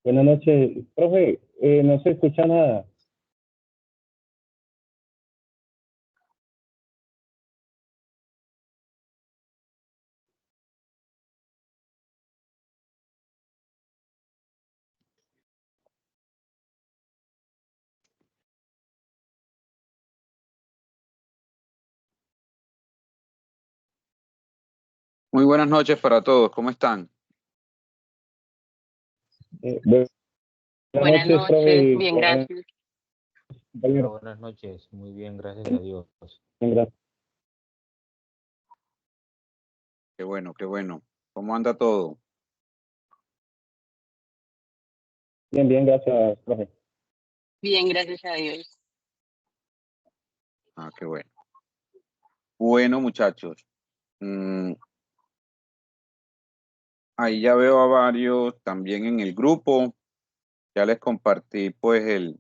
Buenas noches, profe. No se escucha nada. Muy buenas noches para todos, ¿cómo están? Buenas Buenas noches, profe. noches, bien, gracias. Compañero. Buenas noches, muy bien, gracias a Dios. Bien, gracias. Qué bueno, qué bueno. ¿Cómo anda todo? Bien, bien, gracias, profe. Bien, gracias a Dios. Ah, qué bueno. Bueno, muchachos. Ahí ya veo a varios también en el grupo. Ya les compartí pues el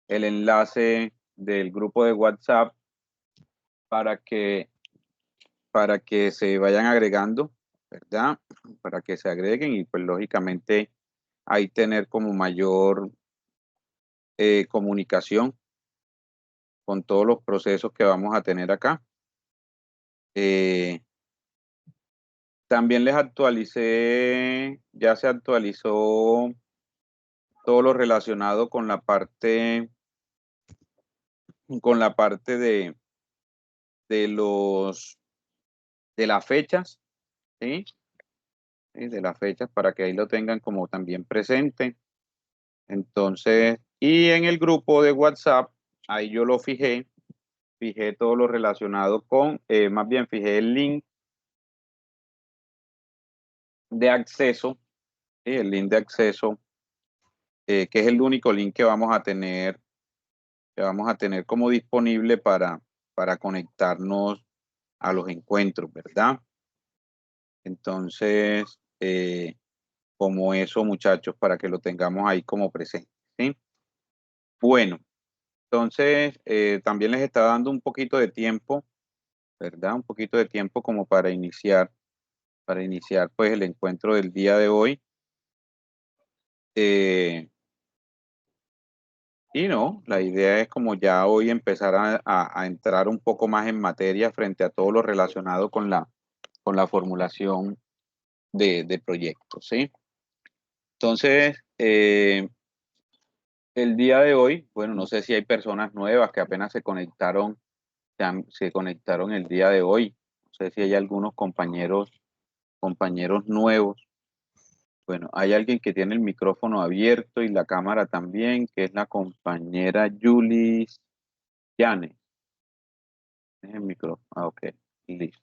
enlace del grupo de WhatsApp para que, para que se vayan agregando, ¿verdad? Para que se agreguen y pues lógicamente ahí tener como mayor comunicación con todos los procesos que vamos a tener acá. También les actualicé, ya se actualizó todo lo relacionado con la parte de los, de las fechas, ¿sí? Sí, de las fechas para que ahí lo tengan como también presente. Entonces, y en el grupo de WhatsApp, ahí yo lo fijé todo lo relacionado con, más bien fijé el link de acceso, ¿sí? El link de acceso, que es el único link que vamos a tener como disponible para conectarnos a los encuentros, ¿verdad? Entonces, como eso, muchachos, para que lo tengamos ahí como presente, ¿sí? Bueno, entonces, también les está dando un poquito de tiempo, ¿verdad? Un poquito de tiempo como para iniciar pues el encuentro del día de hoy. Y no, la idea es como ya hoy empezar a entrar un poco más en materia frente a todo lo relacionado con la formulación de proyectos, ¿sí? Entonces, el día de hoy, bueno, no sé si hay personas nuevas que apenas se conectaron el día de hoy. No sé si hay algunos compañeros nuevos. Bueno, hay alguien que tiene el micrófono abierto y la cámara también, que es la compañera Julie Llanes. Es el micrófono. Ah, ok. Listo.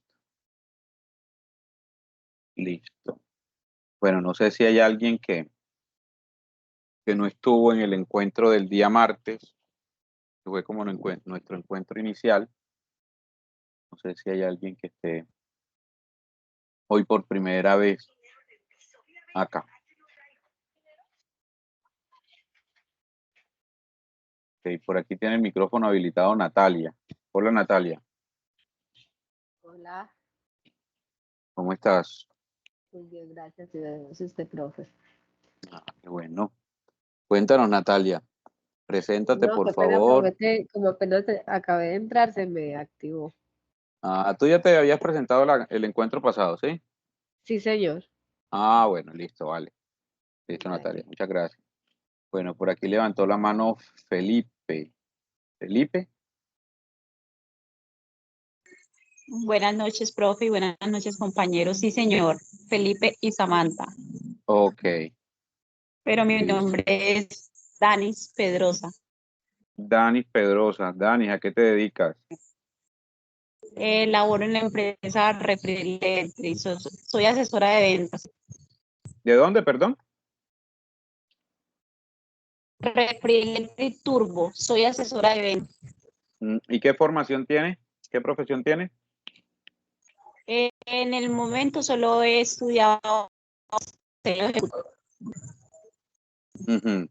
Listo. Bueno, no sé si hay alguien que no estuvo en el encuentro del día martes, que fue como nuestro encuentro inicial. No sé si hay alguien que esté hoy por primera vez acá. Ok, por aquí tiene el micrófono habilitado Natalia. Hola, Natalia. Hola, ¿Cómo estás? muy bien, gracias. Y gracias a usted, profe. Ah, qué bueno. Cuéntanos, Natalia. Preséntate, No, por qué pena, favor. profe, como apenas acabé de entrar, se me activó. Ah, tú ya te habías presentado el encuentro pasado, ¿sí? Sí, señor. Ah, bueno, listo, vale. Listo, Natalia. Gracias. Muchas gracias. Bueno, por aquí levantó la mano Felipe. ¿Felipe? Buenas noches, profe, y buenas noches, compañeros. Sí, señor, Felipe y Samantha. Ok. Pero mi Listo. nombre es Danis Pedrosa. Dani Pedrosa. Dani, ¿a qué te dedicas? Laboro en la empresa Refri Electric. Soy asesora de ventas. ¿De dónde, perdón? Refri Electric Turbo. Soy asesora de ventas. ¿Y qué formación tiene? ¿Qué profesión tiene? En el momento solo he estudiado Ujú. Sí,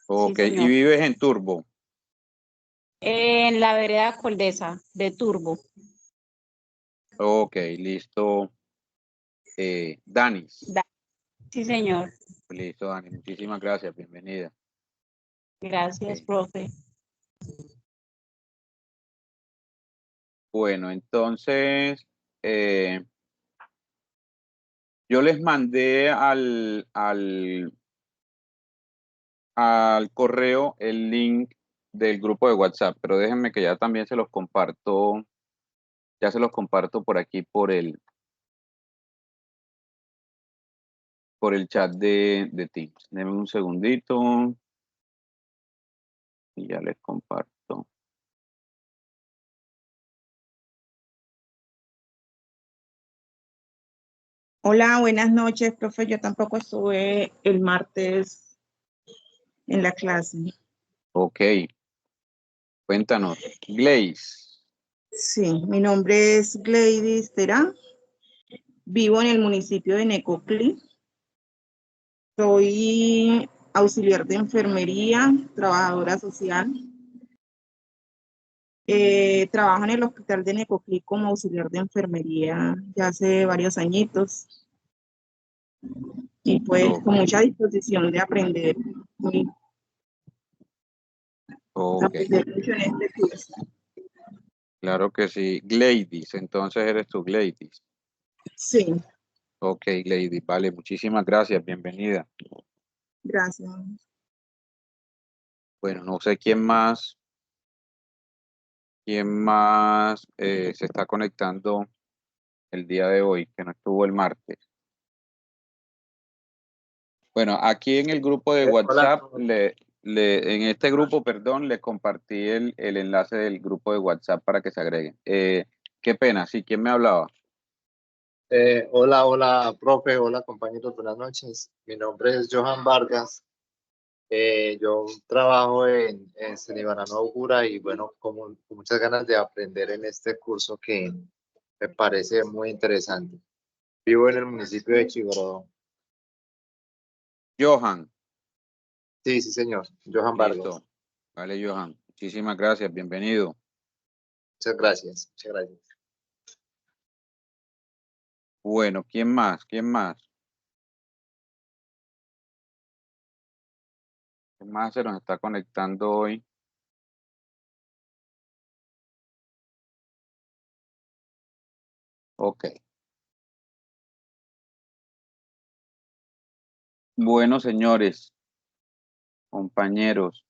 Ok. ¿Y señor. vives en Turbo? En la vereda Coldesa de Turbo. Ok, listo. Danis. Sí, señor. Listo, Dani. Muchísimas gracias. Bienvenida. Gracias, Ok. profe. Bueno, entonces, yo les mandé al correo el link del grupo de WhatsApp, pero déjenme que ya también se los comparto, ya se los comparto por aquí por el chat de Teams. Denme un segundito y ya les comparto. Hola, buenas noches, profe. Yo tampoco estuve el martes en la clase. Ok. Cuéntanos, Glaze. Sí, mi nombre es Gladys Terán. Vivo en el municipio de Necoclí. Soy auxiliar de enfermería, trabajadora social. Trabajo en el hospital de Necoclí como auxiliar de enfermería ya hace varios añitos. Y pues con mucha disposición de aprender, Ok, aprender mucho en este curso. claro que sí. Gladys, entonces eres tú, Gladys. Sí, Ok, Gladys, vale, muchísimas gracias, bienvenida. gracias. Bueno, no sé quién más se está conectando el día de hoy, que no estuvo el martes. Bueno, aquí en el grupo de WhatsApp, en este grupo, perdón, le compartí el enlace del grupo de WhatsApp para que se agreguen. Qué pena, sí, ¿quién me hablaba? Hola, profe, hola, compañeros, buenas noches. Mi nombre es Johan Vargas. Yo trabajo en Cenibanano Augura y bueno, con muchas ganas de aprender en este curso que me parece muy interesante. Vivo en el municipio de Chigorodó. Johan. Sí, señor, Johan Vargas. Listo. Vale, Johan. Muchísimas gracias, bienvenido. Muchas gracias, muchas gracias. Bueno, ¿quién más? ¿Quién más? ¿Quién más se nos está conectando hoy? Ok. Bueno, señores, compañeros,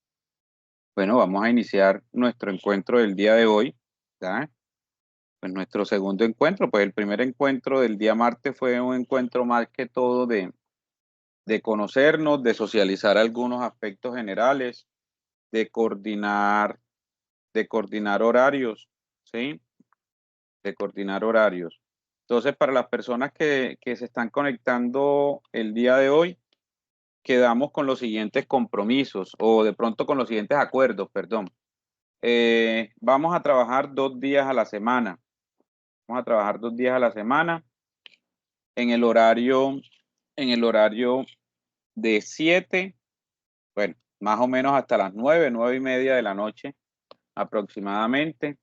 bueno, vamos a iniciar nuestro encuentro del día de hoy, ¿ya? Pues nuestro segundo encuentro, pues el primer encuentro del día martes fue un encuentro más que todo de conocernos, de socializar algunos aspectos generales, de coordinar horarios, ¿sí? De coordinar horarios. Entonces, para las personas que se están conectando el día de hoy, quedamos con los siguientes compromisos o de pronto con los siguientes acuerdos, perdón. Vamos a trabajar 2 días a la semana. Vamos a trabajar 2 días a la semana en el horario de 7, bueno, más o menos hasta las 9:30 de la noche aproximadamente.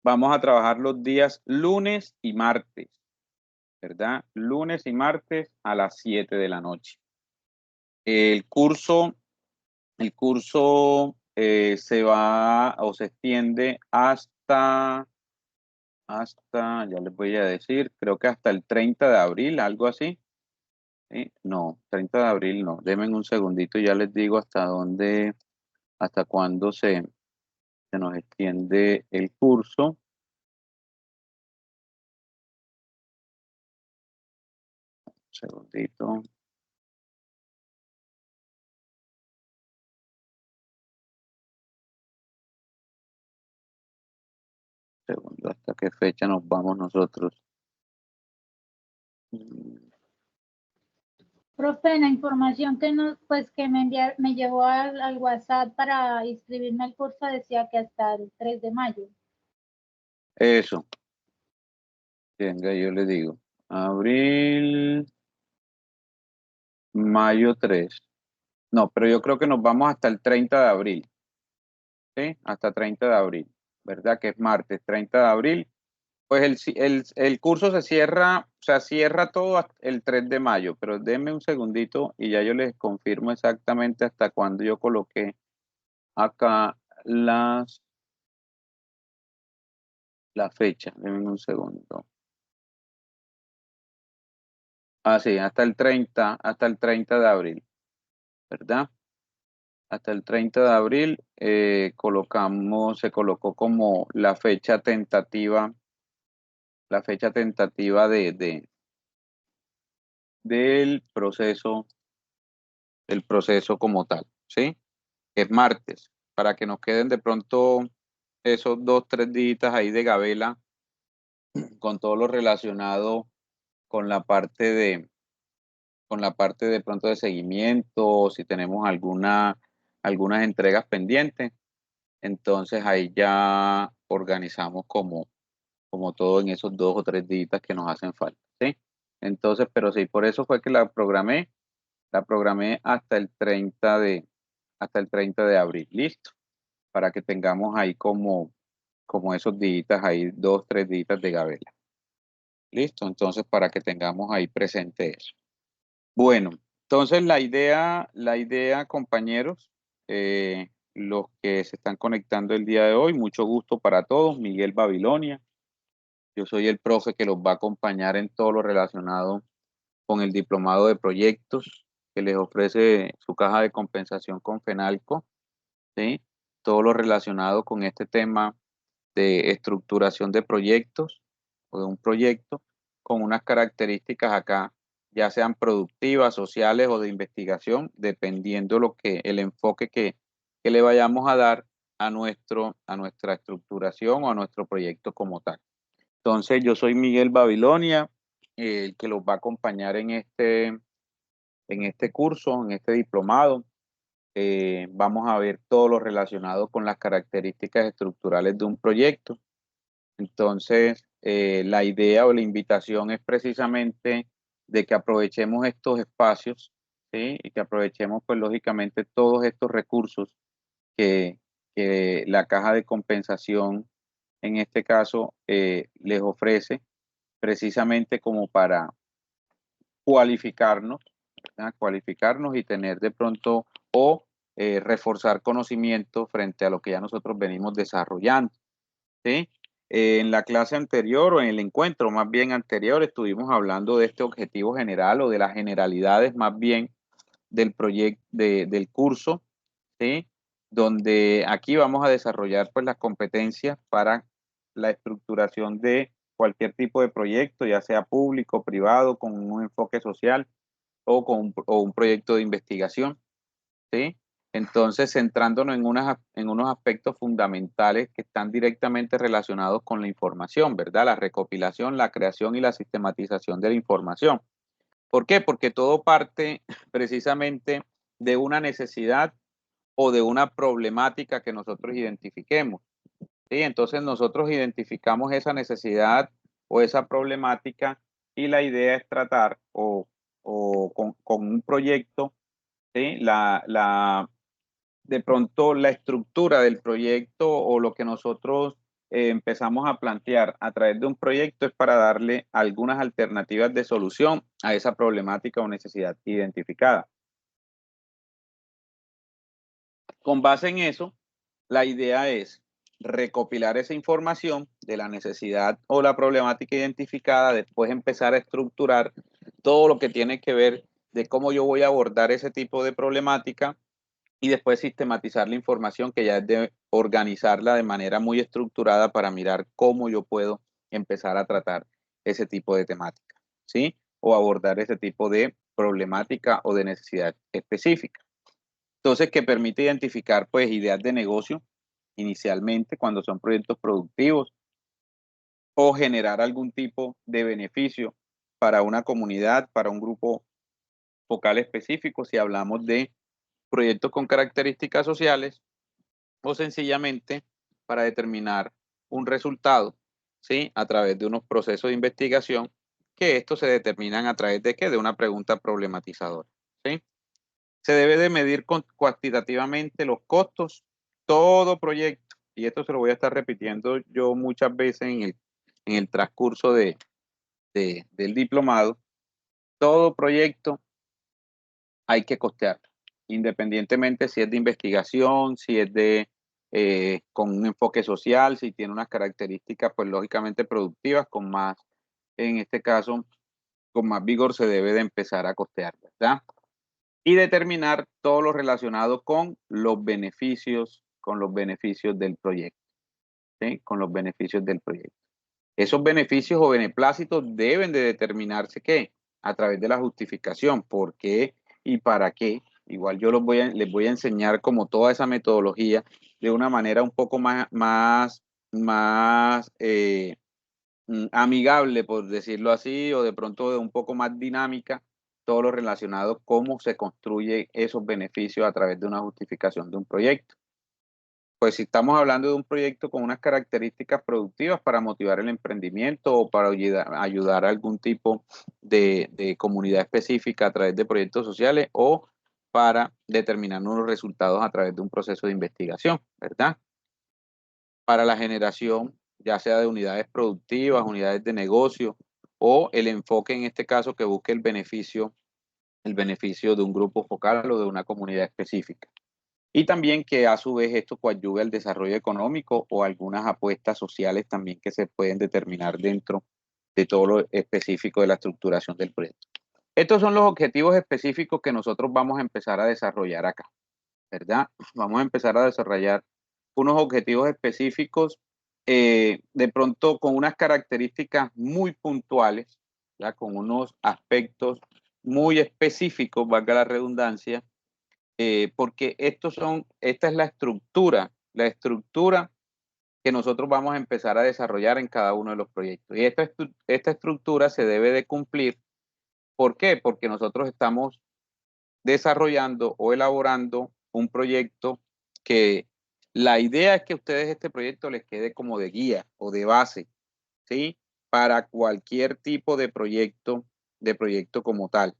Vamos a trabajar los días lunes y martes, ¿verdad? Lunes y martes a las 7 de la noche. El curso se va o se extiende hasta, ya les voy a decir, creo que hasta el 30 de abril, algo así. ¿Sí? No, 30 de abril no. Denme un segundito y ya les digo hasta cuándo se nos extiende el curso. Un segundito. Segundo, ¿hasta qué fecha nos vamos nosotros? Profe, la información que me llevó al WhatsApp para inscribirme al curso decía que hasta el 3 de mayo. Eso. Venga, yo le digo. Abril, mayo 3. No, pero yo creo que nos vamos hasta el 30 de abril. ¿Sí? Hasta 30 de abril. ¿Verdad? Que es martes, 30 de abril. Pues el curso se cierra sea, cierra todo hasta el 3 de mayo, pero denme un segundito y ya yo les confirmo exactamente hasta cuándo yo coloqué acá la fecha. Denme un segundo. Ah, sí, hasta el 30 de abril, ¿verdad? Hasta el 30 de abril se colocó como la fecha tentativa del proceso como tal, ¿sí? Es martes, para que nos queden de pronto esos 2-3 días ahí de gabela con todo lo relacionado con la parte de pronto de seguimiento, si tenemos algunas entregas pendientes, entonces ahí ya organizamos como todo en esos 2 o 3 días que nos hacen falta, ¿sí? Entonces, pero sí, por eso fue que la programé hasta el 30 de abril, listo, para que tengamos ahí como esos días ahí, 2-3 días de gabela. Listo, entonces para que tengamos ahí presente eso. Bueno, entonces la idea, compañeros, los que se están conectando el día de hoy, mucho gusto para todos. Miguel Babilonia. Yo soy el profe que los va a acompañar en todo lo relacionado con el diplomado de proyectos que les ofrece su caja de compensación con FENALCO, ¿sí? Todo lo relacionado con este tema de estructuración de proyectos o de un proyecto con unas características acá, ya sean productivas, sociales o de investigación, dependiendo el enfoque que le vayamos a dar a nuestra estructuración o a nuestro proyecto como tal. Entonces, yo soy Miguel Babilonia, el que los va a acompañar en este curso, en este diplomado. Vamos a ver todo lo relacionado con las características estructurales de un proyecto. Entonces, la idea o la invitación es precisamente de que aprovechemos estos espacios, ¿sí? Y que aprovechemos, pues, lógicamente, todos estos recursos que la caja de compensación, en este caso, les ofrece precisamente como para cualificarnos, ¿verdad? Cualificarnos y tener de pronto o reforzar conocimiento frente a lo que ya nosotros venimos desarrollando, ¿sí? En la clase anterior o en el encuentro más bien anterior estuvimos hablando de este objetivo general o de las generalidades más bien del proyecto, del curso, ¿sí? Donde aquí vamos a desarrollar pues las competencias para la estructuración de cualquier tipo de proyecto, ya sea público, privado, con un enfoque social o un proyecto de investigación, ¿sí? Entonces, centrándonos en unos aspectos fundamentales que están directamente relacionados con la información, ¿verdad? La recopilación, la creación y la sistematización de la información. ¿Por qué? Porque todo parte precisamente de una necesidad o de una problemática que nosotros identifiquemos, ¿sí? Entonces, nosotros identificamos esa necesidad o esa problemática y la idea es tratar o con un proyecto, ¿sí? De pronto la estructura del proyecto o lo que nosotros empezamos a plantear a través de un proyecto es para darle algunas alternativas de solución a esa problemática o necesidad identificada. Con base en eso, la idea es recopilar esa información de la necesidad o la problemática identificada, después empezar a estructurar todo lo que tiene que ver de cómo yo voy a abordar ese tipo de problemática y después sistematizar la información, que ya es de organizarla de manera muy estructurada para mirar cómo yo puedo empezar a tratar ese tipo de temática, ¿sí? O abordar ese tipo de problemática o de necesidad específica. Entonces, que permite identificar pues ideas de negocio inicialmente cuando son proyectos productivos o generar algún tipo de beneficio para una comunidad, para un grupo focal específico, si hablamos de proyectos con características sociales o sencillamente para determinar un resultado, ¿sí? A través de unos procesos de investigación que estos se determinan a través de ¿qué? De una pregunta problematizadora, ¿sí? Se debe de medir cuantitativamente los costos, todo proyecto, y esto se lo voy a estar repitiendo yo muchas veces en el transcurso de del diplomado, todo proyecto hay que costearlo, independientemente si es de investigación, si es con un enfoque social, si tiene unas características, pues lógicamente productivas, en este caso, con más vigor se debe de empezar a costear, ¿verdad? Y determinar todo lo relacionado con los beneficios del proyecto, ¿sí? Con los beneficios del proyecto. Esos beneficios o beneplácitos deben de determinarse, ¿qué? A través de la justificación, por qué y para qué. Igual yo les voy a enseñar como toda esa metodología de una manera un poco más amigable, por decirlo así, o de pronto de un poco más dinámica, todo lo relacionado cómo se construye esos beneficios a través de una justificación de un proyecto. Pues si estamos hablando de un proyecto con unas características productivas para motivar el emprendimiento o para ayudar a algún tipo de comunidad específica a través de proyectos sociales o para determinar unos resultados a través de un proceso de investigación, ¿verdad? Para la generación, ya sea de unidades productivas, unidades de negocio o el enfoque en este caso que busque el beneficio de un grupo focal o de una comunidad específica. Y también que a su vez esto coadyuve al desarrollo económico o algunas apuestas sociales también que se pueden determinar dentro de todo lo específico de la estructuración del proyecto. Estos son los objetivos específicos que nosotros vamos a empezar a desarrollar acá, ¿verdad? Vamos a empezar a desarrollar unos objetivos específicos de pronto con unas características muy puntuales, ¿ya? Con unos aspectos muy específicos, valga la redundancia, porque esta es la estructura que nosotros vamos a empezar a desarrollar en cada uno de los proyectos. Y esta estructura se debe de cumplir. ¿Por qué? Porque nosotros estamos desarrollando o elaborando un proyecto que la idea es que a ustedes este proyecto les quede como de guía o de base, ¿sí? Para cualquier tipo de proyecto como tal,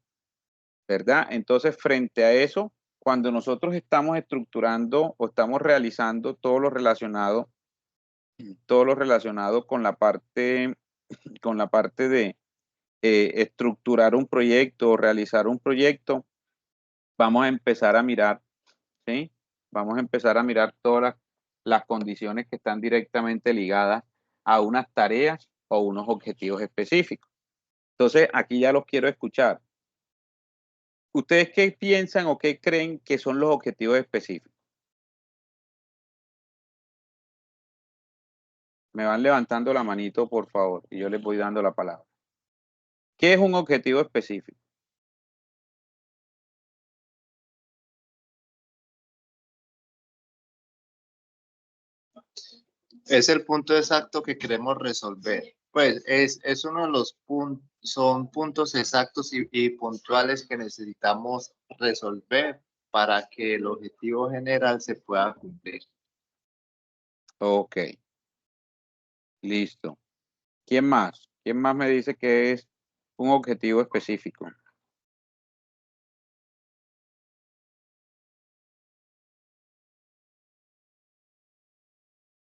¿verdad? Entonces, frente a eso, cuando nosotros estamos estructurando o estamos realizando todo lo relacionado con la parte de estructurar un proyecto o realizar un proyecto, vamos a empezar a mirar, ¿sí? Vamos a empezar a mirar todas las condiciones que están directamente ligadas a unas tareas o unos objetivos específicos. Entonces, aquí ya los quiero escuchar. ¿Ustedes qué piensan o qué creen que son los objetivos específicos? Me van levantando la manito, por favor, y yo les voy dando la palabra. ¿Qué es un objetivo específico? Es el punto exacto que queremos resolver. Pues es uno de los puntos, son puntos exactos y puntuales que necesitamos resolver para que el objetivo general se pueda cumplir. Ok, listo. ¿Quién más? ¿Quién más me dice que es un objetivo específico?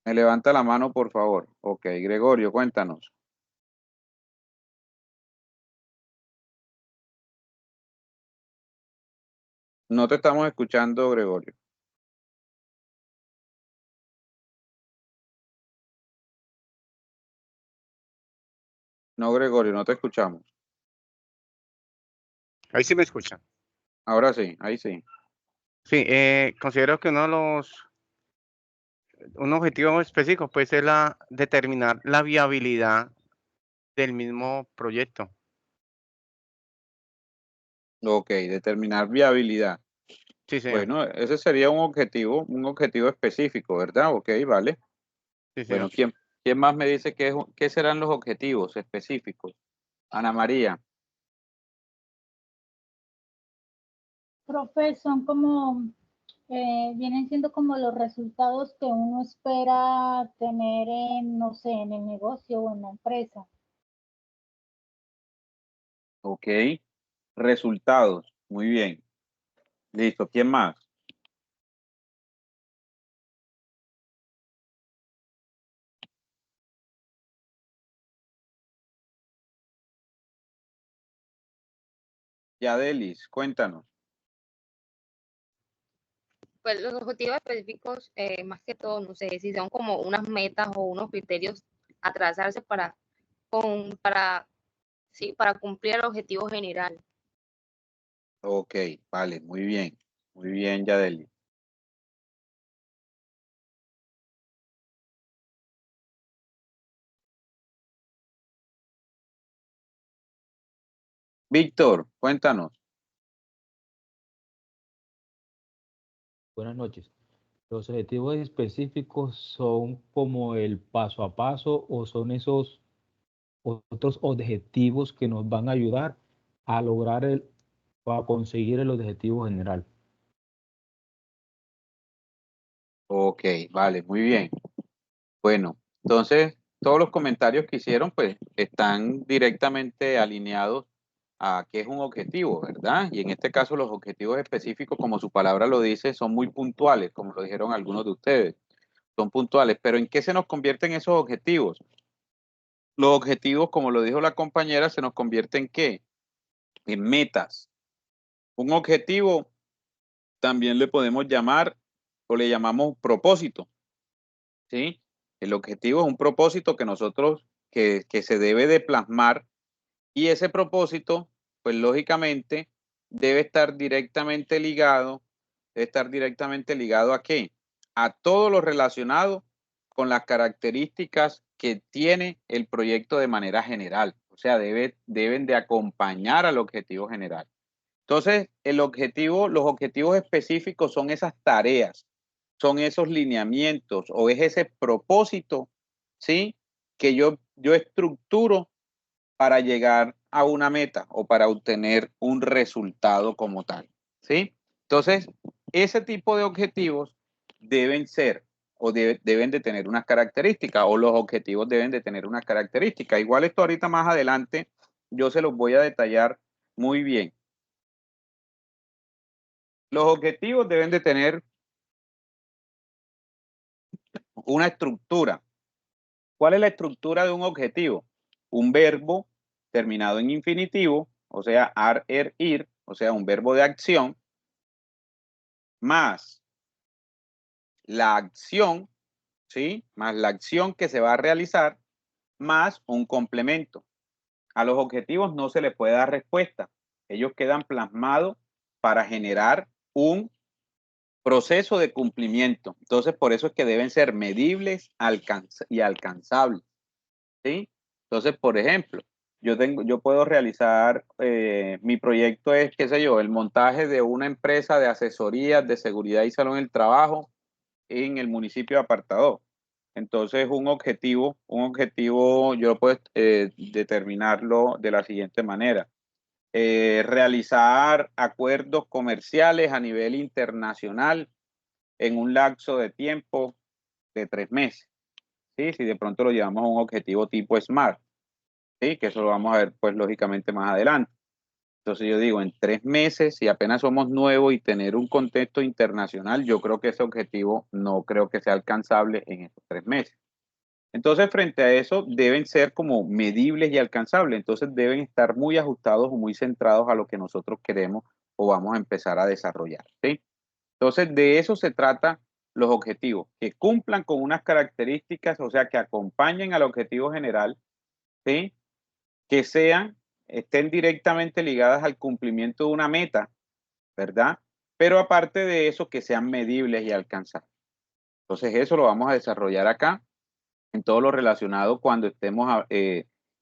Me levanta la mano, por favor. Ok, Gregorio, cuéntanos. No te estamos escuchando, Gregorio. No, Gregorio, no te escuchamos. Ahí sí me escuchan. Ahora sí, ahí sí. Sí, considero que un objetivo específico puede ser determinar la viabilidad del mismo proyecto. Ok, determinar viabilidad. Sí, señor. Bueno, ese sería un objetivo específico, ¿verdad? Ok, vale. Sí, Bueno, señor. ¿quién más me dice qué serán los objetivos específicos? Ana María. Profe, son como, vienen siendo como los resultados que uno espera tener en, no sé, en el negocio o en la empresa. Ok. Resultados. Muy bien. Listo. ¿Quién más? Yadelis, cuéntanos. Pues los objetivos específicos, más que todo, no sé, si son como unas metas o unos criterios a trazarse sí, para cumplir el objetivo general. Ok, vale, muy bien, Yadelis. Víctor, cuéntanos. Buenas noches. ¿Los objetivos específicos son como el paso a paso o son esos otros objetivos que nos van a ayudar a lograr o a conseguir el objetivo general? Ok, vale, muy bien. Bueno, entonces todos los comentarios que hicieron pues están directamente alineados a qué es un objetivo, ¿verdad? Y en este caso los objetivos específicos, como su palabra lo dice, son muy puntuales, como lo dijeron algunos de ustedes. Son puntuales, pero ¿en qué se nos convierten esos objetivos? Los objetivos, como lo dijo la compañera, se nos convierten ¿en qué? En metas. Un objetivo también le podemos llamar o le llamamos propósito, ¿sí? El objetivo es un propósito que nosotros, que se debe de plasmar y ese propósito, pues lógicamente, debe estar directamente ligado ¿a qué? A todo lo relacionado con las características que tiene el proyecto de manera general. O sea, deben de acompañar al objetivo general. Entonces, los objetivos específicos son esas tareas, son esos lineamientos o es ese propósito, ¿sí? Que yo estructuro para llegar a una meta o para obtener un resultado como tal, ¿sí? Entonces, ese tipo de objetivos deben ser o deben de tener unas características o los objetivos deben de tener unas características. Igual esto ahorita más adelante yo se los voy a detallar muy bien. Los objetivos deben de tener una estructura. ¿Cuál es la estructura de un objetivo? Un verbo terminado en infinitivo, o sea, ar, er, ir, o sea, un verbo de acción, más la acción, ¿sí? Más la acción que se va a realizar, más un complemento. A los objetivos no se le puede dar respuesta. Ellos quedan plasmados para generar un proceso de cumplimiento. Entonces, por eso es que deben ser medibles y alcanzables, ¿sí? Entonces, por ejemplo, yo puedo realizar, mi proyecto es, qué sé yo, el montaje de una empresa de asesorías de seguridad y salud en el trabajo en el municipio de Apartadó. Entonces, un objetivo yo puedo determinarlo de la siguiente manera. Realizar acuerdos comerciales a nivel internacional en un lapso de tiempo de 3 meses. ¿Sí? Si de pronto lo llevamos a un objetivo tipo SMART, ¿sí? Que eso lo vamos a ver pues lógicamente más adelante. Entonces yo digo, en 3 meses, si apenas somos nuevos y tener un contexto internacional, yo creo que ese objetivo no creo que sea alcanzable en estos 3 meses. Entonces, frente a eso, deben ser como medibles y alcanzables. Entonces, deben estar muy ajustados o muy centrados a lo que nosotros queremos o vamos a empezar a desarrollar, ¿sí? Entonces, de eso se trata los objetivos, que cumplan con unas características, o sea, que acompañen al objetivo general, ¿sí? Que estén directamente ligadas al cumplimiento de una meta, ¿verdad? Pero aparte de eso, que sean medibles y alcanzables. Entonces, eso lo vamos a desarrollar acá en todo lo relacionado cuando estemos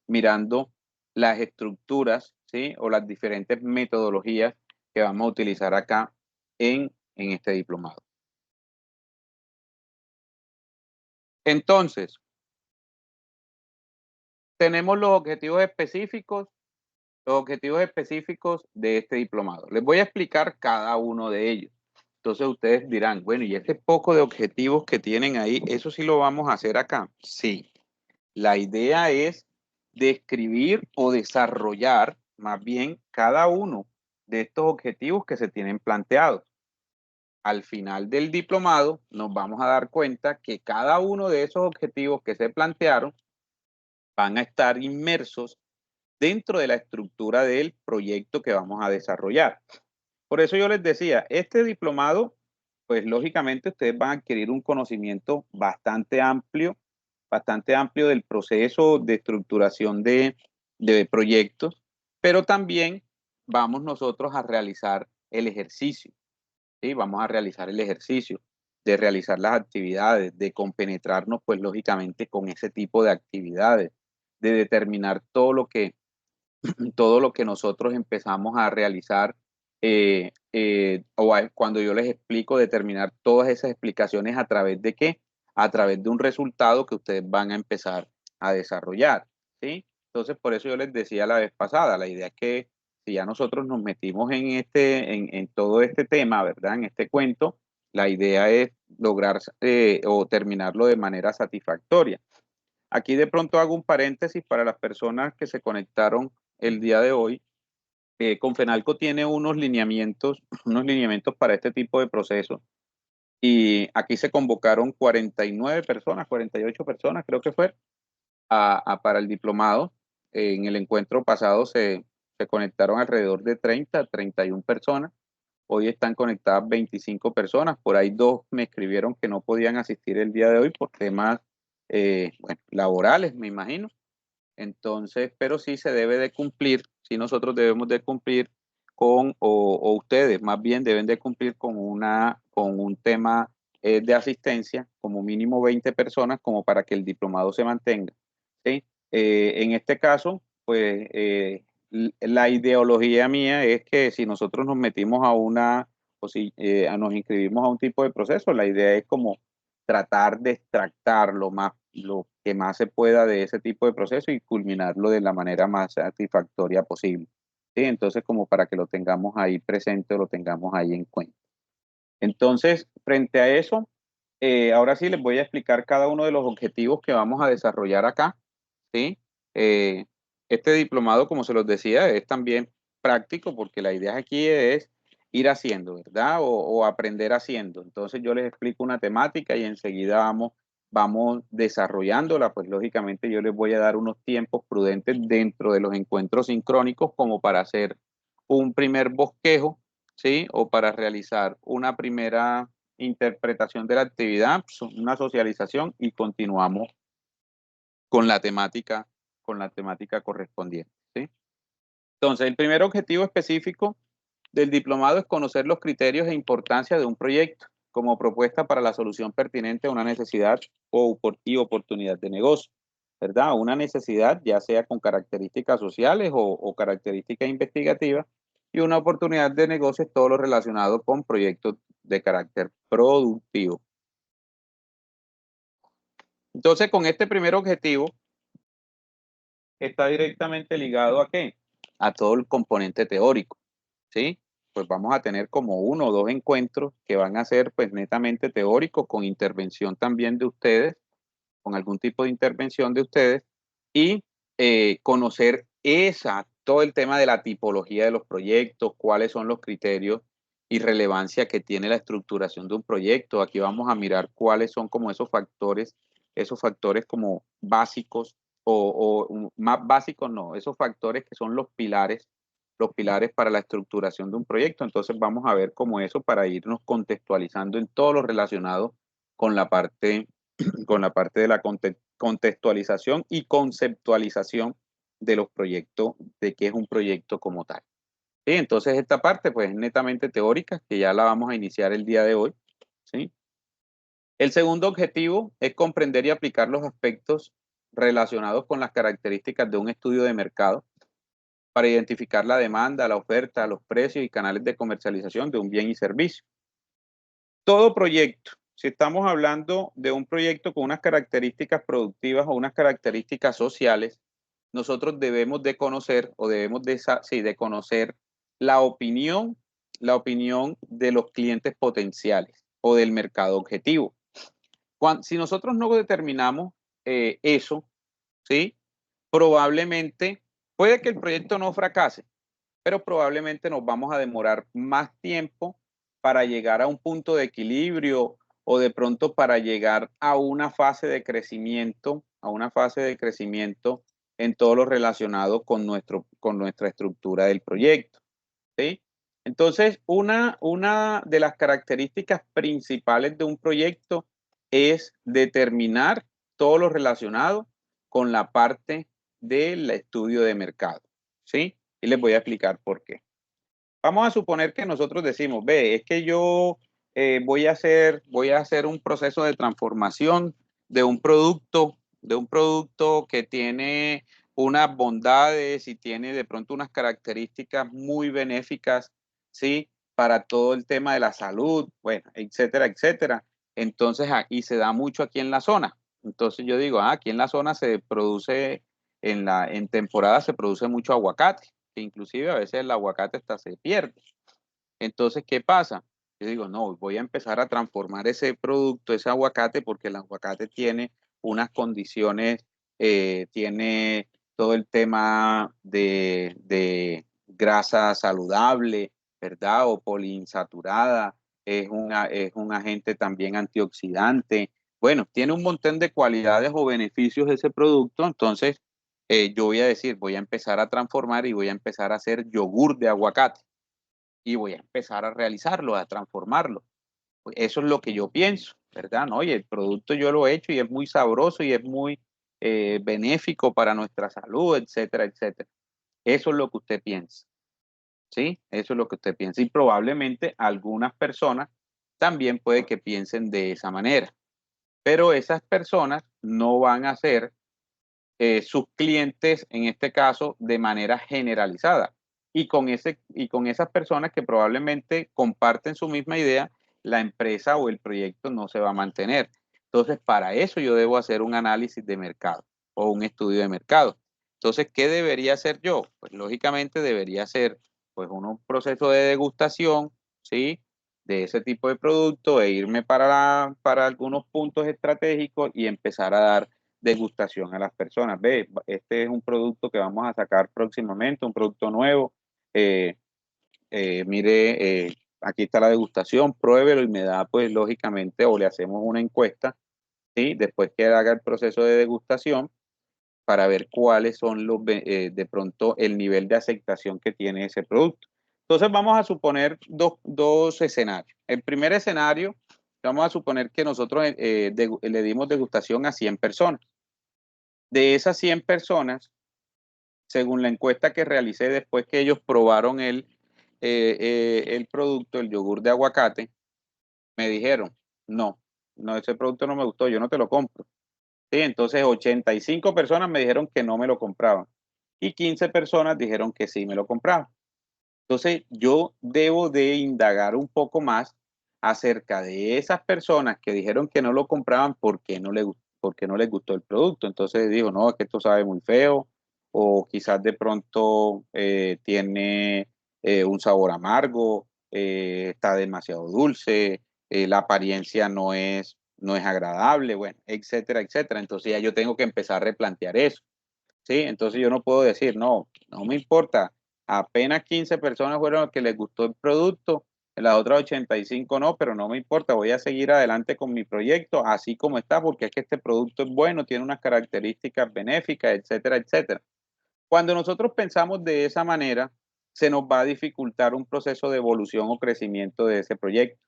mirando las estructuras, ¿sí? O las diferentes metodologías que vamos a utilizar acá en este diplomado. Entonces, tenemos los objetivos específicos de este diplomado. Les voy a explicar cada uno de ellos. Entonces ustedes dirán, bueno, y este poco de objetivos que tienen ahí, ¿eso sí lo vamos a hacer acá? Sí. La idea es describir o desarrollar más bien cada uno de estos objetivos que se tienen planteados. Al final del diplomado nos vamos a dar cuenta que cada uno de esos objetivos que se plantearon van a estar inmersos dentro de la estructura del proyecto que vamos a desarrollar. Por eso yo les decía, este diplomado, pues lógicamente ustedes van a adquirir un conocimiento bastante amplio del proceso de estructuración de proyectos, pero también vamos nosotros a realizar el ejercicio, ¿sí? Vamos a realizar el ejercicio de realizar las actividades, de compenetrarnos, pues lógicamente con ese tipo de actividades, de determinar todo lo que nosotros empezamos a realizar, cuando yo les explico, determinar todas esas explicaciones a través de qué, a través de un resultado que ustedes van a empezar a desarrollar, ¿sí? Entonces, por eso yo les decía la vez pasada, la idea es que si ya nosotros nos metimos en todo este tema, ¿verdad? En este cuento, la idea es lograr o terminarlo de manera satisfactoria. Aquí de pronto hago un paréntesis para las personas que se conectaron el día de hoy. Confenalco tiene unos lineamientos para este tipo de procesos. Y aquí se convocaron 49 personas, 48 personas, creo que fue, para el diplomado. En el encuentro pasado se conectaron alrededor de 31 personas. Hoy están conectadas 25 personas. Por ahí 2 me escribieron que no podían asistir el día de hoy por temas laborales, me imagino. Entonces, pero sí se debe de cumplir, sí nosotros debemos de cumplir con, o ustedes más bien deben de cumplir con un tema de asistencia, como mínimo 20 personas, como para que el diplomado se mantenga, ¿sí? En este caso, pues la ideología mía es que si nosotros nos metimos o si nos inscribimos a un tipo de proceso, la idea es como tratar de extractar lo que más se pueda de ese tipo de proceso y culminarlo de la manera más satisfactoria posible, ¿sí? Entonces, como para que lo tengamos ahí presente, lo tengamos ahí en cuenta. Entonces, frente a eso, ahora sí les voy a explicar cada uno de los objetivos que vamos a desarrollar acá, ¿sí? Este diplomado, como se los decía, es también práctico porque la idea aquí es ir haciendo, ¿verdad? O aprender haciendo. Entonces yo les explico una temática y enseguida vamos desarrollándola, pues lógicamente yo les voy a dar unos tiempos prudentes dentro de los encuentros sincrónicos como para hacer un primer bosquejo, ¿sí? O para realizar una primera interpretación de la actividad, una socialización y continuamos con la temática correspondiente, ¿sí? Entonces, el primer objetivo específico del diplomado es conocer los criterios e importancia de un proyecto como propuesta para la solución pertinente a una necesidad y oportunidad de negocio, ¿verdad? Una necesidad ya sea con características sociales o características investigativas y una oportunidad de negocio es todo lo relacionado con proyectos de carácter productivo. Entonces, con este primer objetivo está directamente ligado ¿a qué? A todo el componente teórico, ¿sí? Pues vamos a tener como 1 o 2 encuentros que van a ser pues netamente teóricos con intervención también de ustedes, con algún tipo de intervención de ustedes y conocer todo el tema de la tipología de los proyectos, cuáles son los criterios y relevancia que tiene la estructuración de un proyecto. Aquí vamos a mirar cuáles son como esos factores como básicos o más básicos no, esos factores que son los pilares para la estructuración de un proyecto. Entonces vamos a ver como eso para irnos contextualizando en todo lo relacionado con la parte de la contextualización y conceptualización de los proyectos, de qué es un proyecto como tal. ¿Sí? Entonces esta parte pues es netamente teórica, que ya la vamos a iniciar el día de hoy, ¿sí? El segundo objetivo es comprender y aplicar los aspectos relacionados con las características de un estudio de mercado para identificar la demanda, la oferta, los precios y canales de comercialización de un bien y servicio. Todo proyecto, si estamos hablando de un proyecto con unas características productivas o unas características sociales, nosotros debemos de conocer o debemos de conocer la opinión de los clientes potenciales o del mercado objetivo. Si nosotros no determinamos eso, ¿sí? Probablemente, puede que el proyecto no fracase, pero probablemente nos vamos a demorar más tiempo para llegar a un punto de equilibrio o de pronto para llegar a una fase de crecimiento, en todo lo relacionado con nuestra estructura del proyecto, ¿sí? Entonces, una de las características principales de un proyecto es determinar todo lo relacionado con la parte del estudio de mercado, ¿sí? Y les voy a explicar por qué. Vamos a suponer que nosotros decimos, ve, es que yo voy a hacer un proceso de transformación de un producto que tiene unas bondades y tiene de pronto unas características muy benéficas, ¿sí? Para todo el tema de la salud, bueno, etcétera, etcétera. Entonces, y se da mucho aquí en la zona. Entonces yo digo, aquí en la zona se produce, en temporada se produce mucho aguacate, que inclusive a veces el aguacate hasta se pierde. Entonces, ¿qué pasa? Yo digo, no, voy a empezar a transformar ese producto, ese aguacate, porque el aguacate tiene unas condiciones, tiene todo el tema de grasa saludable, ¿verdad? O poliinsaturada, es un agente también antioxidante. Bueno, tiene un montón de cualidades o beneficios ese producto, entonces yo voy a decir, voy a empezar a transformar y voy a empezar a hacer yogur de aguacate y voy a empezar a realizarlo, a transformarlo. Pues eso es lo que yo pienso, ¿verdad? ¿No? Y el producto yo lo he hecho y es muy sabroso y es muy benéfico para nuestra salud, etcétera, etcétera. Eso es lo que usted piensa, ¿sí? Eso es lo que usted piensa. Y probablemente algunas personas también puede que piensen de esa manera, pero esas personas no van a ser sus clientes, en este caso, de manera generalizada. Y con esas personas que probablemente comparten su misma idea, la empresa o el proyecto no se va a mantener. Entonces, para eso yo debo hacer un análisis de mercado o un estudio de mercado. Entonces, ¿qué debería hacer yo? Pues lógicamente debería hacer pues un proceso de degustación, ¿sí? De ese tipo de producto e irme para algunos puntos estratégicos y empezar a dar degustación a las personas. Ve, este es un producto que vamos a sacar próximamente, un producto nuevo. Mire, aquí está la degustación, pruébelo y me da, pues, lógicamente, o le hacemos una encuesta, ¿sí? Después que haga el proceso de degustación para ver cuáles son de pronto el nivel de aceptación que tiene ese producto. Entonces vamos a suponer dos escenarios. El primer escenario, vamos a suponer que nosotros le dimos degustación a 100 personas. De esas 100 personas, según la encuesta que realicé después que ellos probaron el producto, el yogur de aguacate, me dijeron, no, ese producto no me gustó, yo no te lo compro. ¿Sí? Entonces 85 personas me dijeron que no me lo compraban y 15 personas dijeron que sí me lo compraban. Entonces yo debo de indagar un poco más acerca de esas personas que dijeron que no lo compraban porque no les gustó el producto. Entonces digo, no, es que esto sabe muy feo o quizás de pronto tiene un sabor amargo, está demasiado dulce, la apariencia no es agradable, bueno, etcétera, etcétera. Entonces ya yo tengo que empezar a replantear eso, ¿sí? Entonces yo no puedo decir, no me importa, apenas 15 personas fueron las que les gustó el producto, las otras 85 no, pero no me importa, voy a seguir adelante con mi proyecto así como está, porque es que este producto es bueno, tiene unas características benéficas, etcétera, etcétera. Cuando nosotros pensamos de esa manera, se nos va a dificultar un proceso de evolución o crecimiento de ese proyecto,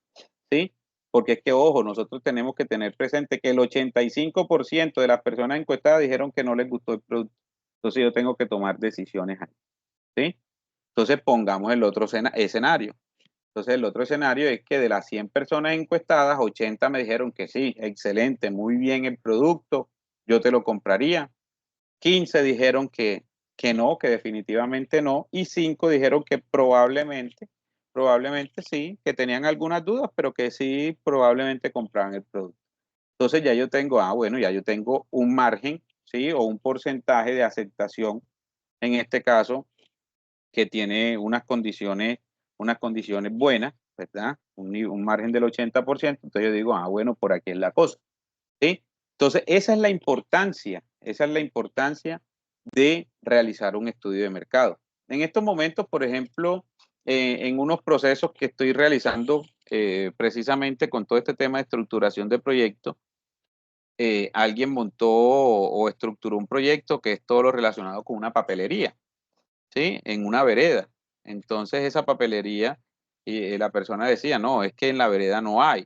¿sí? Porque es que, ojo, nosotros tenemos que tener presente que el 85% de las personas encuestadas dijeron que no les gustó el producto. Entonces yo tengo que tomar decisiones ahí, ¿sí? Entonces pongamos el otro escenario. Entonces el otro escenario es que de las 100 personas encuestadas, 80 me dijeron que sí, excelente, muy bien el producto, yo te lo compraría. 15 dijeron que no, que definitivamente no, y 5 dijeron que probablemente sí, que tenían algunas dudas, pero que sí, probablemente compraban el producto. Entonces ya yo tengo, bueno, ya yo tengo un margen, ¿sí? O un porcentaje de aceptación, en este caso, que tiene unas condiciones buenas, ¿verdad? Un margen del 80%, entonces yo digo, bueno, por aquí es la cosa, ¿sí? Entonces, esa es la importancia de realizar un estudio de mercado. En estos momentos, por ejemplo, en unos procesos que estoy realizando precisamente con todo este tema de estructuración de proyectos, alguien montó o estructuró un proyecto que es todo lo relacionado con una papelería, ¿sí? En una vereda. Entonces esa papelería, y la persona decía, no, es que en la vereda no hay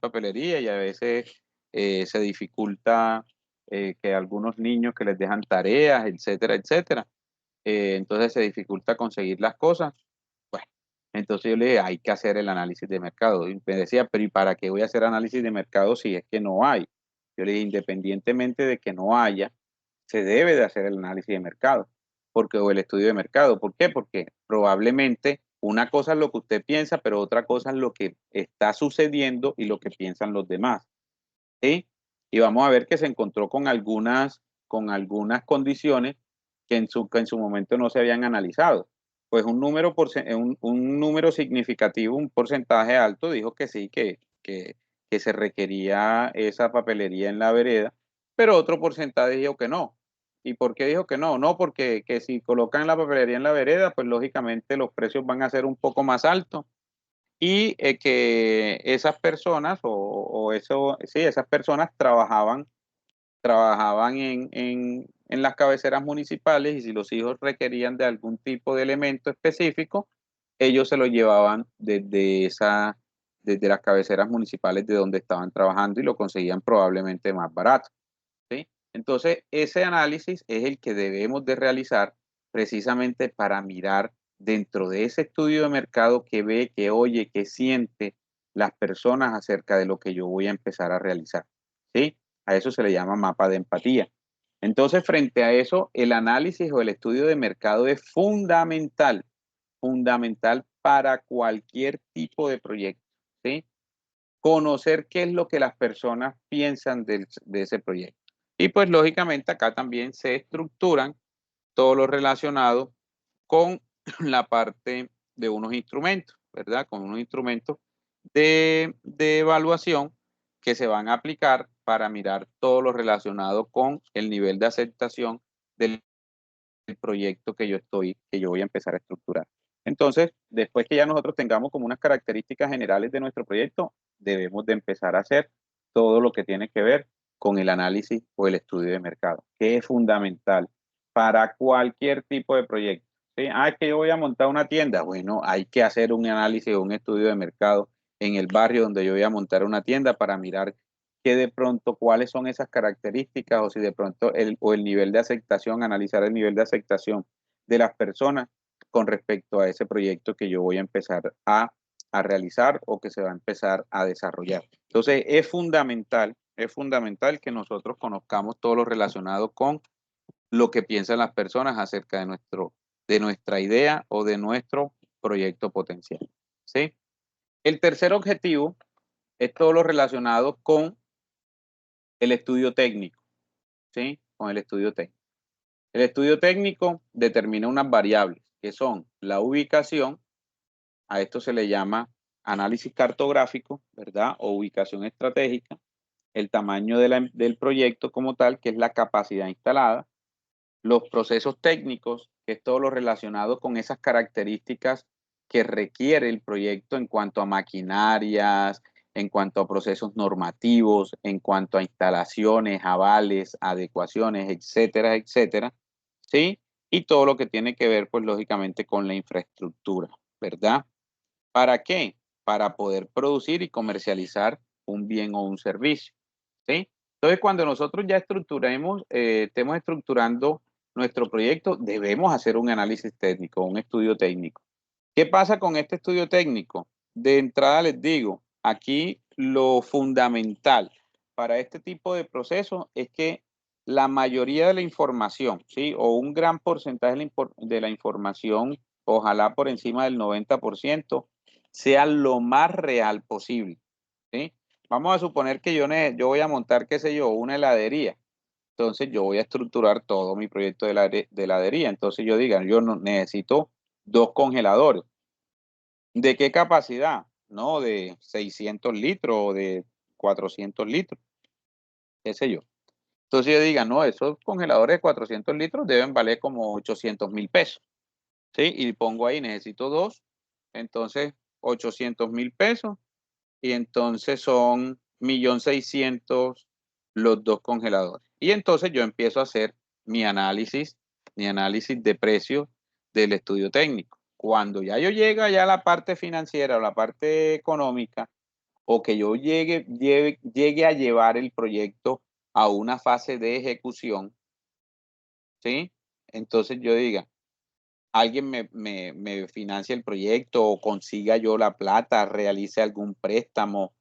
papelería y a veces se dificulta que algunos niños que les dejan tareas, etcétera, etcétera. Entonces se dificulta conseguir las cosas. Bueno, entonces yo le dije, hay que hacer el análisis de mercado. Y me decía, pero ¿y para qué voy a hacer análisis de mercado si es que no hay? Yo le dije, independientemente de que no haya, se debe de hacer el análisis de mercado, o el estudio de mercado. ¿Por qué? Porque probablemente una cosa es lo que usted piensa, pero otra cosa es lo que está sucediendo y lo que piensan los demás, ¿sí? Y vamos a ver que se encontró con algunas condiciones que en su momento no se habían analizado. Pues un número significativo, un porcentaje alto, dijo que sí, que se requería esa papelería en la vereda, pero otro porcentaje dijo que no. ¿Y por qué dijo que no? No, porque que si colocan la papelería en la vereda, pues lógicamente los precios van a ser un poco más altos y que esas personas esas personas trabajaban en las cabeceras municipales y si los hijos requerían de algún tipo de elemento específico, ellos se lo llevaban desde las cabeceras municipales de donde estaban trabajando y lo conseguían probablemente más barato, ¿sí? Entonces, ese análisis es el que debemos de realizar precisamente para mirar dentro de ese estudio de mercado que ve, que oye, que siente las personas acerca de lo que yo voy a empezar a realizar, ¿sí? A eso se le llama mapa de empatía. Entonces, frente a eso, el análisis o el estudio de mercado es fundamental para cualquier tipo de proyecto, ¿sí? Conocer qué es lo que las personas piensan de ese proyecto. Y pues lógicamente acá también se estructuran todo lo relacionado con la parte de unos instrumentos, ¿verdad? Con unos instrumentos de evaluación que se van a aplicar para mirar todo lo relacionado con el nivel de aceptación del proyecto que yo voy a empezar a estructurar. Entonces, después que ya nosotros tengamos como unas características generales de nuestro proyecto, debemos de empezar a hacer todo lo que tiene que ver con el análisis o el estudio de mercado, que es fundamental para cualquier tipo de proyecto, ¿sí? Ah, es que yo voy a montar una tienda. Bueno, hay que hacer un análisis o un estudio de mercado en el barrio donde yo voy a montar una tienda para mirar que de pronto cuáles son esas características o si de pronto el nivel de aceptación, analizar el nivel de aceptación de las personas con respecto a ese proyecto que yo voy a empezar a realizar o que se va a empezar a desarrollar. Entonces es fundamental que nosotros conozcamos todo lo relacionado con lo que piensan las personas acerca de nuestra idea o de nuestro proyecto potencial, ¿sí? El tercer objetivo es todo lo relacionado con el estudio técnico, ¿sí? Con el estudio técnico. El estudio técnico determina unas variables que son la ubicación, a esto se le llama análisis cartográfico, ¿verdad? O ubicación estratégica, el tamaño del proyecto como tal, que es la capacidad instalada, los procesos técnicos, que es todo lo relacionado con esas características que requiere el proyecto en cuanto a maquinarias, en cuanto a procesos normativos, en cuanto a instalaciones, avales, adecuaciones, etcétera, etcétera, ¿sí? Y todo lo que tiene que ver, pues lógicamente, con la infraestructura, ¿verdad? ¿Para qué? Para poder producir y comercializar un bien o un servicio, ¿sí? Entonces, cuando nosotros ya estemos estructurando nuestro proyecto, debemos hacer un análisis técnico, un estudio técnico. ¿Qué pasa con este estudio técnico? De entrada les digo, aquí lo fundamental para este tipo de procesos es que la mayoría de la información, ¿sí? O un gran porcentaje de la información, ojalá por encima del 90%, sea lo más real posible, ¿sí? Vamos a suponer que yo voy a montar, qué sé yo, una heladería. Entonces yo voy a estructurar todo mi proyecto de heladería. Entonces yo diga, yo necesito 2 congeladores. ¿De qué capacidad? No, de 600 litros o de 400 litros, qué sé yo. Entonces yo diga, no, esos congeladores de 400 litros deben valer como 800,000 pesos, ¿sí? Y pongo ahí, necesito 2, entonces 800,000 pesos y entonces son 1,600,000 los dos congeladores. Y entonces yo empiezo a hacer mi análisis de precio del estudio técnico. Cuando ya yo llegue a la parte financiera o la parte económica, o que yo llegue a llevar el proyecto a una fase de ejecución, ¿sí? Entonces yo diga, alguien me financia el proyecto o consiga yo la plata, realice algún préstamo,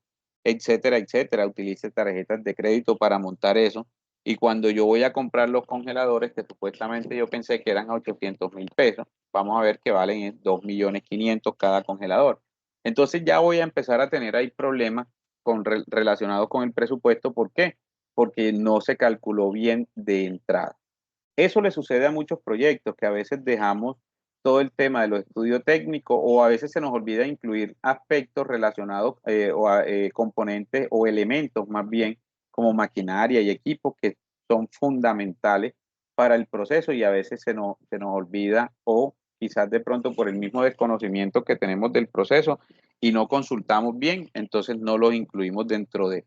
etcétera, etcétera, utilice tarjetas de crédito para montar eso. Y cuando yo voy a comprar los congeladores, que supuestamente yo pensé que eran 800,000 pesos, vamos a ver que valen 2.500.000 cada congelador. Entonces ya voy a empezar a tener ahí problemas relacionados con el presupuesto. ¿Por qué? Porque no se calculó bien de entrada. Eso le sucede a muchos proyectos, que a veces dejamos todo el tema de los estudios técnicos o a veces se nos olvida incluir aspectos relacionados componentes o elementos más bien como maquinaria y equipos que son fundamentales para el proceso y a veces se nos olvida o quizás de pronto por el mismo desconocimiento que tenemos del proceso y no consultamos bien, entonces no los incluimos dentro de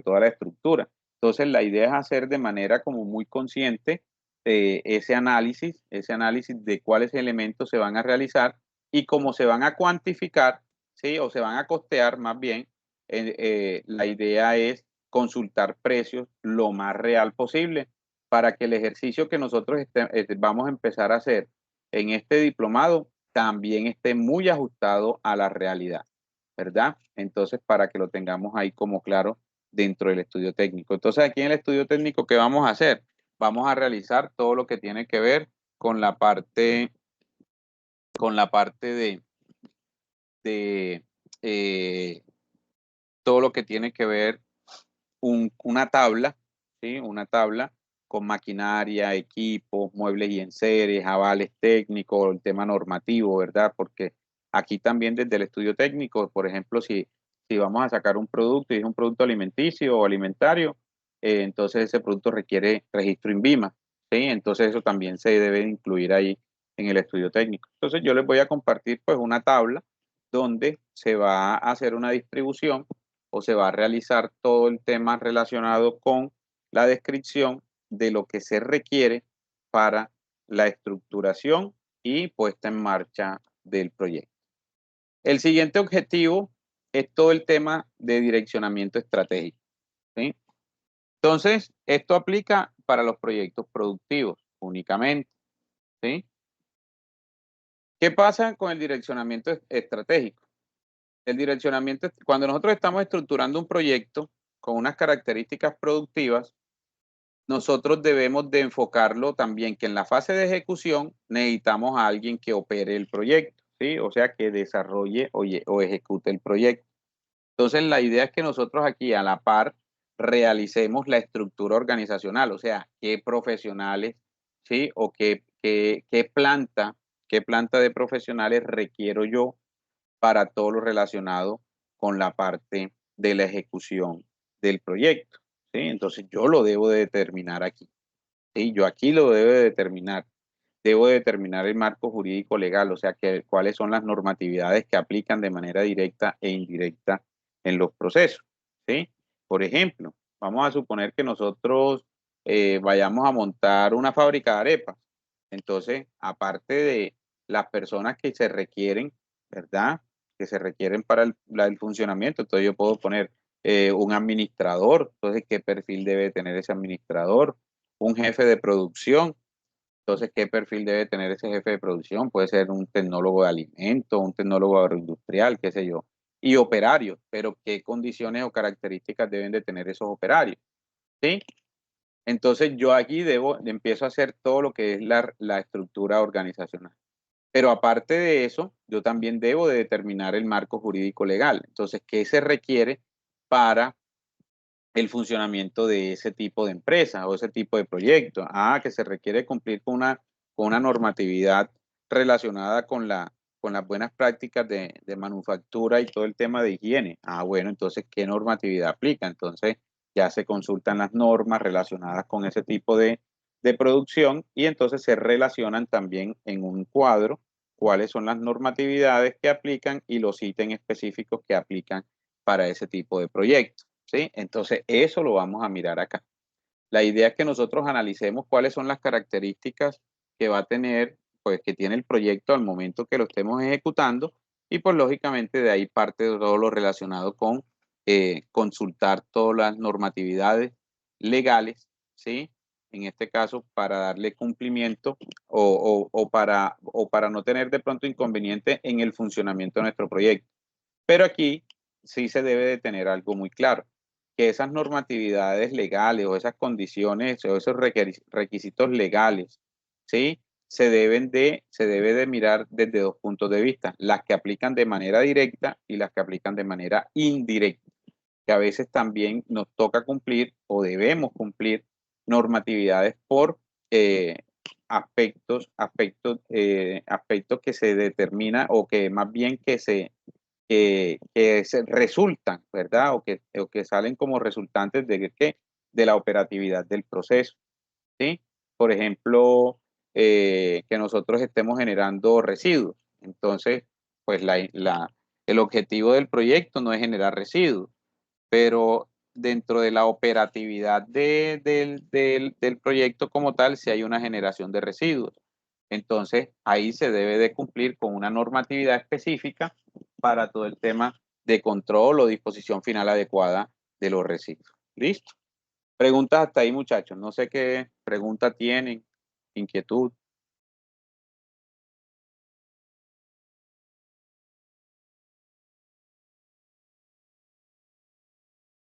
toda la estructura. Entonces la idea es hacer de manera como muy consciente ese análisis de cuáles elementos se van a realizar y cómo se van a cuantificar, ¿sí? O se van a costear más bien. La idea es consultar precios lo más real posible para que el ejercicio que nosotros vamos a empezar a hacer en este diplomado también esté muy ajustado a la realidad, ¿verdad? Entonces, para que lo tengamos ahí como claro dentro del estudio técnico. Entonces, aquí en el estudio técnico, ¿qué vamos a hacer? Vamos a realizar todo lo que tiene que ver con la parte de todo lo que tiene que ver una tabla, ¿sí? Una tabla con maquinaria, equipos, muebles y enseres, avales técnicos, el tema normativo, ¿verdad? Porque aquí también desde el estudio técnico, por ejemplo, si vamos a sacar un producto y es un producto alimenticio o alimentario, entonces ese producto requiere registro INVIMA, ¿sí? Entonces eso también se debe incluir ahí en el estudio técnico. Entonces yo les voy a compartir pues una tabla donde se va a hacer una distribución o se va a realizar todo el tema relacionado con la descripción de lo que se requiere para la estructuración y puesta en marcha del proyecto. El siguiente objetivo es todo el tema de direccionamiento estratégico, ¿sí? Entonces, esto aplica para los proyectos productivos únicamente, ¿sí? ¿Qué pasa con el direccionamiento estratégico? El direccionamiento, cuando nosotros estamos estructurando un proyecto con unas características productivas, nosotros debemos de enfocarlo también que en la fase de ejecución necesitamos a alguien que opere el proyecto, ¿sí? O sea, que desarrolle o ejecute el proyecto. Entonces, la idea es que nosotros aquí a la par realicemos la estructura organizacional, o sea, qué profesionales, ¿sí? O qué planta de profesionales requiero yo para todo lo relacionado con la parte de la ejecución del proyecto, ¿sí? Entonces, yo lo debo de determinar aquí, ¿sí? Yo aquí lo debo de determinar. Debo de determinar el marco jurídico legal, o sea, cuáles son las normatividades que aplican de manera directa e indirecta en los procesos, ¿sí? Por ejemplo, vamos a suponer que nosotros vayamos a montar una fábrica de arepas. Entonces, aparte de las personas que se requieren, ¿verdad? Que se requieren para el funcionamiento, entonces yo puedo poner un administrador, entonces, ¿qué perfil debe tener ese administrador? Un jefe de producción. Entonces, ¿qué perfil debe tener ese jefe de producción? Puede ser un tecnólogo de alimentos, un tecnólogo agroindustrial, qué sé yo, y operarios, pero ¿qué condiciones o características deben de tener esos operarios? ¿Sí? Entonces, yo aquí empiezo a hacer todo lo que es la estructura organizacional. Pero aparte de eso, yo también debo de determinar el marco jurídico legal. Entonces, ¿qué se requiere para el funcionamiento de ese tipo de empresa o ese tipo de proyecto? Que se requiere cumplir con una normatividad relacionada con las buenas prácticas de manufactura y todo el tema de higiene. Bueno, entonces, ¿qué normatividad aplica? Entonces, ya se consultan las normas relacionadas con ese tipo de producción y entonces se relacionan también en un cuadro cuáles son las normatividades que aplican y los ítems específicos que aplican para ese tipo de proyecto. ¿sí? Entonces, eso lo vamos a mirar acá. La idea es que nosotros analicemos cuáles son las características que va a tener, pues que tiene el proyecto al momento que lo estemos ejecutando y pues lógicamente de ahí parte de todo lo relacionado con consultar todas las normatividades legales, ¿sí? En este caso, para darle cumplimiento o para no tener de pronto inconveniente en el funcionamiento de nuestro proyecto. Pero aquí sí se debe de tener algo muy claro, que esas normatividades legales o esas condiciones o esos requisitos legales, ¿sí? Se debe de mirar desde dos puntos de vista, las que aplican de manera directa y las que aplican de manera indirecta, que a veces también nos toca cumplir o debemos cumplir normatividades por aspectos que se determina o que más bien que se resultan, ¿verdad? O que salen como resultantes de ¿qué? De la operatividad del proceso, ¿sí? Por ejemplo, que nosotros estemos generando residuos. Entonces, pues el objetivo del proyecto no es generar residuos, pero dentro de la operatividad del proyecto como tal, si hay una generación de residuos. Entonces, ahí se debe de cumplir con una normatividad específica para todo el tema de control o disposición final adecuada de los residuos. ¿Listo? Preguntas hasta ahí, muchachos. No sé qué pregunta tienen, inquietud.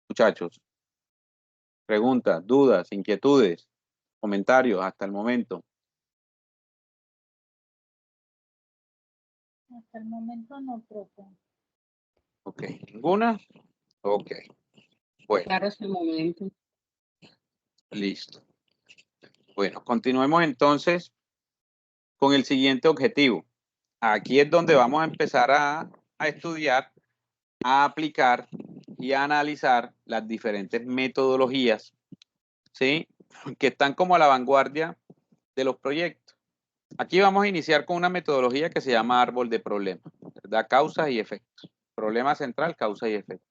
Muchachos, preguntas, dudas, inquietudes, comentarios hasta el momento. Hasta el momento no, profe. Ok, ¿ninguna? Ok. Bueno, Claro, hasta el momento. listo. Bueno, continuemos entonces con el siguiente objetivo. Aquí es donde vamos a empezar a estudiar, a aplicar y a analizar las diferentes metodologías, ¿sí? Que están como a la vanguardia de los proyectos. Aquí vamos a iniciar con una metodología que se llama árbol de problemas, ¿verdad? Causas y efectos. Problema central, causa y efecto.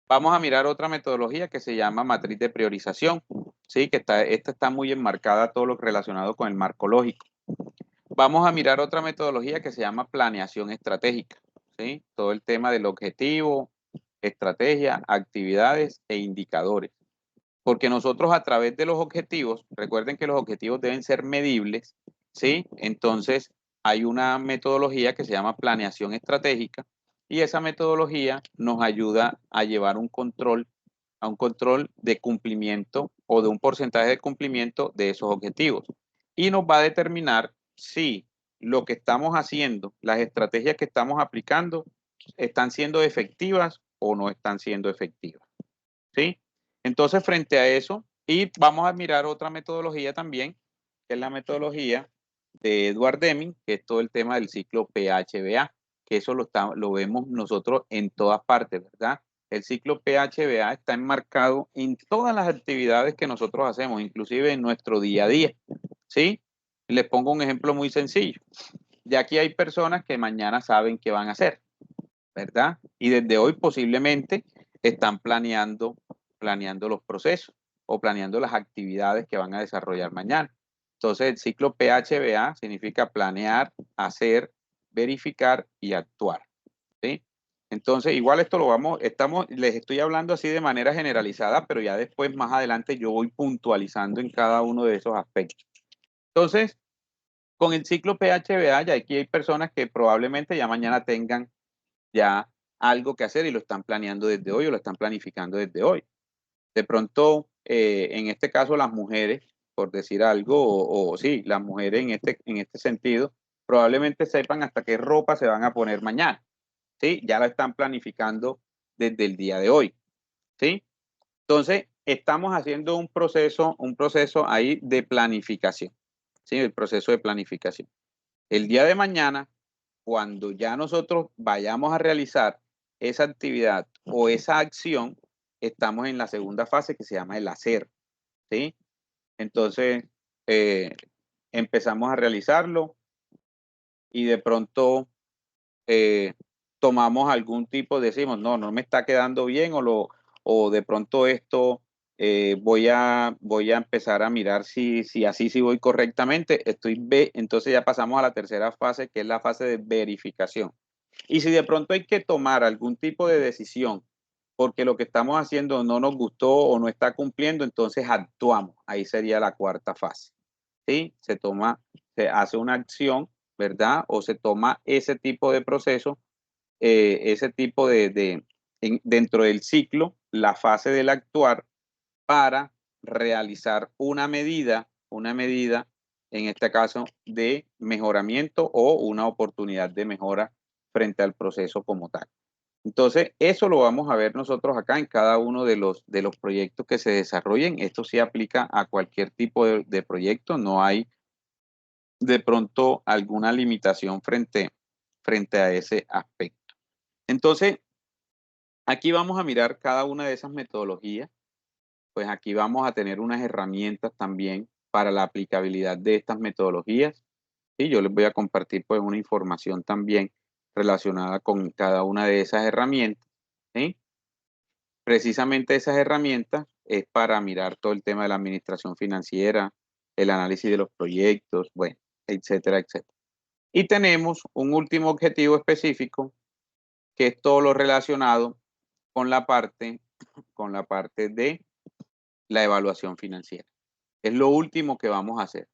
Vamos a mirar otra metodología que se llama matriz de priorización, ¿sí? Que esta está muy enmarcada todo lo relacionado con el marco lógico. Vamos a mirar otra metodología que se llama planeación estratégica, ¿sí? Todo el tema del objetivo, estrategia, actividades e indicadores. Porque nosotros a través de los objetivos, recuerden que los objetivos deben ser medibles, ¿sí? Entonces hay una metodología que se llama planeación estratégica y esa metodología nos ayuda a llevar un control de cumplimiento o de un porcentaje de cumplimiento de esos objetivos. Y nos va a determinar si lo que estamos haciendo, las estrategias que estamos aplicando, están siendo efectivas o no están siendo efectivas, ¿sí? Entonces, frente a eso, y vamos a mirar otra metodología también, que es la metodología de Edward Deming, que es todo el tema del ciclo PHBA, que eso lo vemos nosotros en todas partes, ¿verdad? El ciclo PHBA está enmarcado en todas las actividades que nosotros hacemos, inclusive en nuestro día a día, ¿sí? Les pongo un ejemplo muy sencillo. Ya aquí hay personas que mañana saben qué van a hacer, ¿verdad? Y desde hoy posiblemente están planeando los procesos o planeando las actividades que van a desarrollar mañana. Entonces, el ciclo PHBA significa planear, hacer, verificar y actuar, ¿sí? Entonces, igual esto les estoy hablando así de manera generalizada, pero ya después, más adelante, yo voy puntualizando en cada uno de esos aspectos. Entonces, con el ciclo PHBA, ya aquí hay personas que probablemente ya mañana tengan ya algo que hacer y lo están planeando desde hoy o lo están planificando desde hoy. De pronto, en este caso, las mujeres, por decir algo, o sí, las mujeres en este sentido, probablemente sepan hasta qué ropa se van a poner mañana, ¿sí? Ya la están planificando desde el día de hoy, ¿sí? Entonces, estamos haciendo un proceso ahí de planificación, ¿sí? El proceso de planificación. El día de mañana, cuando ya nosotros vayamos a realizar esa actividad o esa acción, estamos en la segunda fase que se llama el hacer, ¿sí? Entonces, empezamos a realizarlo y de pronto tomamos algún tipo, decimos, no me está quedando bien o o de pronto esto voy a empezar a mirar si así sí voy correctamente, entonces ya pasamos a la tercera fase, que es la fase de verificación. Y si de pronto hay que tomar algún tipo de decisión porque lo que estamos haciendo no nos gustó o no está cumpliendo, entonces actuamos. Ahí sería la cuarta fase. ¿Sí? Se hace una acción, ¿verdad? O se toma ese tipo de proceso, ese tipo dentro del ciclo, la fase del actuar para realizar una medida, en este caso, de mejoramiento o una oportunidad de mejora frente al proceso como tal. Entonces, eso lo vamos a ver nosotros acá en cada uno de los proyectos que se desarrollen. Esto sí aplica a cualquier tipo de proyecto, no hay de pronto alguna limitación frente a ese aspecto. Entonces, aquí vamos a mirar cada una de esas metodologías. Pues aquí vamos a tener unas herramientas también para la aplicabilidad de estas metodologías. Y yo les voy a compartir pues una información también relacionada con cada una de esas herramientas. ¿Sí? Precisamente esas herramientas es para mirar todo el tema de la administración financiera, el análisis de los proyectos, bueno, etcétera, etcétera. Y tenemos un último objetivo específico, que es todo lo relacionado con la parte de la evaluación financiera. Es lo último que vamos a hacer.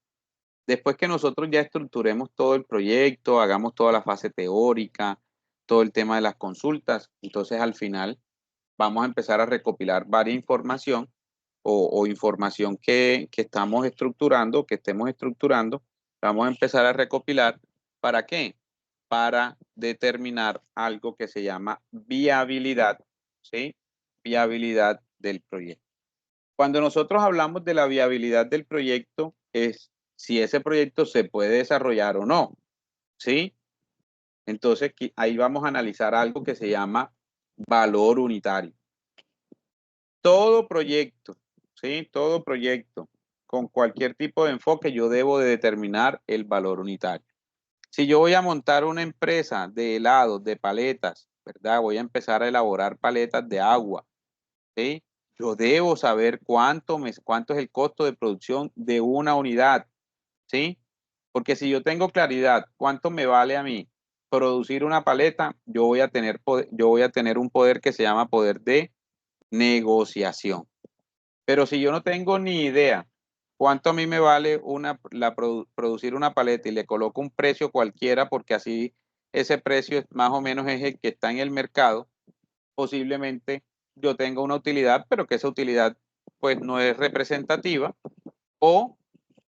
Después que nosotros ya estructuremos todo el proyecto, hagamos toda la fase teórica, todo el tema de las consultas, entonces al final vamos a empezar a recopilar varias información o información que estamos estructurando, que estemos estructurando, vamos a empezar a recopilar. ¿Para qué? Para determinar algo que se llama viabilidad, ¿sí? Viabilidad del proyecto. Cuando nosotros hablamos de la viabilidad del proyecto, es si ese proyecto se puede desarrollar o no, ¿sí? Entonces, ahí vamos a analizar algo que se llama valor unitario. Todo proyecto, ¿sí? Todo proyecto con cualquier tipo de enfoque, yo debo de determinar el valor unitario. Si yo voy a montar una empresa de helados, de paletas, ¿verdad? Voy a empezar a elaborar paletas de agua, ¿sí? Yo debo saber cuánto es el costo de producción de una unidad, ¿sí? Porque si yo tengo claridad cuánto me vale a mí producir una paleta, yo voy a tener un poder que se llama poder de negociación. Pero si yo no tengo ni idea cuánto a mí me vale producir una paleta y le coloco un precio cualquiera porque así ese precio más o menos es el que está en el mercado, posiblemente yo tenga una utilidad, pero que esa utilidad pues no es representativa,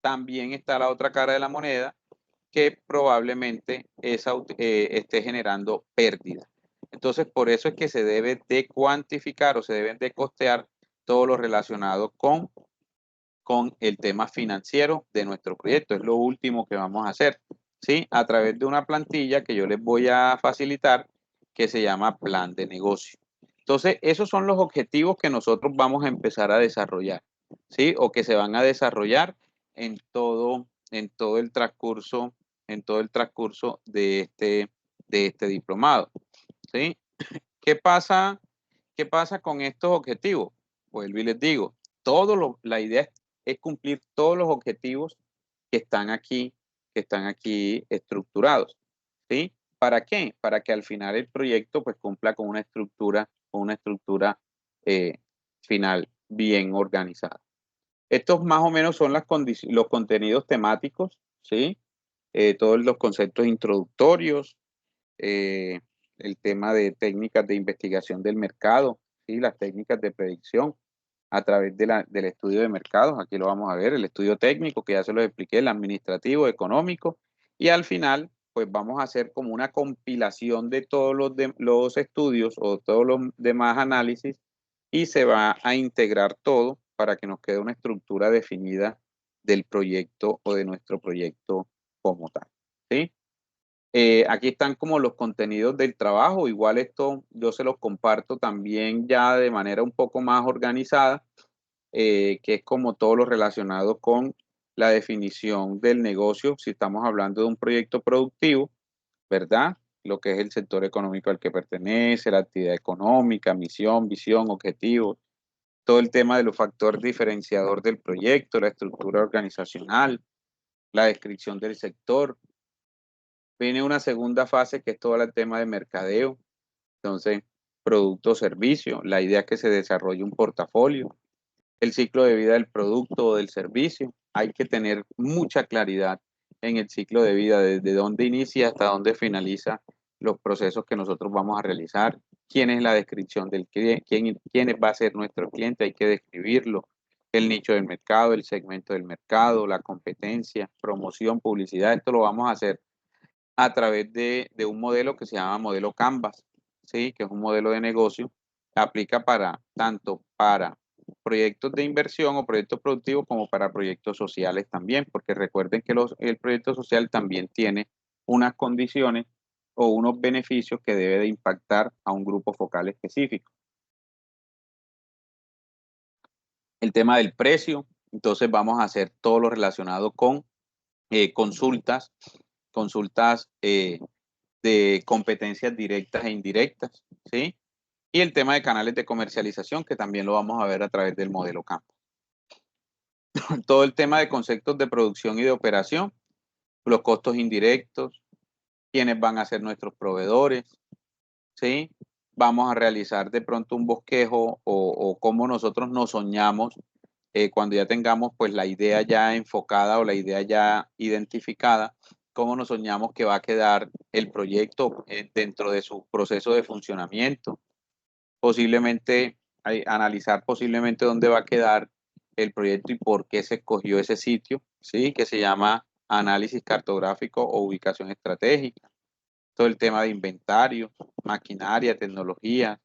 también está la otra cara de la moneda, que probablemente esté generando pérdida. Entonces, por eso es que se debe de cuantificar o se deben de costear todo lo relacionado con el tema financiero de nuestro proyecto. Es lo último que vamos a hacer, ¿sí? A través de una plantilla que yo les voy a facilitar, que se llama plan de negocio. Entonces, esos son los objetivos que nosotros vamos a empezar a desarrollar, ¿sí? O que se van a desarrollar en todo el transcurso de este diplomado, ¿sí? ¿Qué pasa con estos objetivos? Vuelvo y les digo, la idea es cumplir todos los objetivos que están aquí estructurados, ¿sí? ¿Para qué? Para que al final el proyecto pues cumpla con una estructura final bien organizada. Estos más o menos son los contenidos temáticos, ¿sí? Todos los conceptos introductorios, el tema de técnicas de investigación del mercado, ¿sí? Las técnicas de predicción a través del estudio de mercados. Aquí lo vamos a ver, el estudio técnico, que ya se lo expliqué, el administrativo, económico, y al final, pues vamos a hacer como una compilación de todos los estudios o todos los demás análisis y se va a integrar todo para que nos quede una estructura definida del proyecto o de nuestro proyecto como tal, ¿sí? Aquí están como los contenidos del trabajo. Igual esto yo se los comparto también ya de manera un poco más organizada, que es como todo lo relacionado con la definición del negocio. Si estamos hablando de un proyecto productivo, ¿verdad? lo que es el sector económico al que pertenece, la actividad económica, misión, visión, objetivos, todo el tema de los factores diferenciador del proyecto, la estructura organizacional, la descripción del sector. Viene una segunda fase que es todo el tema de mercadeo. Entonces, producto o servicio, la idea es que se desarrolle un portafolio, el ciclo de vida del producto o del servicio. Hay que tener mucha claridad en el ciclo de vida, desde dónde inicia hasta dónde finaliza los procesos que nosotros vamos a realizar, quién es la descripción del cliente, quién va a ser nuestro cliente, hay que describirlo, el nicho del mercado, el segmento del mercado, la competencia, promoción, publicidad. Esto lo vamos a hacer a través de un modelo que se llama modelo Canvas, ¿sí? Que es un modelo de negocio, aplica tanto para proyectos de inversión o proyectos productivos como para proyectos sociales también, porque recuerden que el proyecto social también tiene unas condiciones o unos beneficios que debe de impactar a un grupo focal específico. El tema del precio, entonces vamos a hacer todo lo relacionado con consultas de competencias directas e indirectas, ¿sí? Y el tema de canales de comercialización, que también lo vamos a ver a través del modelo Canvas. Todo el tema de conceptos de producción y de operación, los costos indirectos, quiénes van a ser nuestros proveedores, ¿sí? Vamos a realizar de pronto un bosquejo o cómo nosotros nos soñamos cuando ya tengamos pues la idea ya enfocada o la idea ya identificada, cómo nos soñamos que va a quedar el proyecto dentro de su proceso de funcionamiento. Posiblemente analizar posiblemente dónde va a quedar el proyecto y por qué se escogió ese sitio, ¿sí? Que se llama análisis cartográfico o ubicación estratégica. Todo el tema de inventario, maquinaria, tecnología,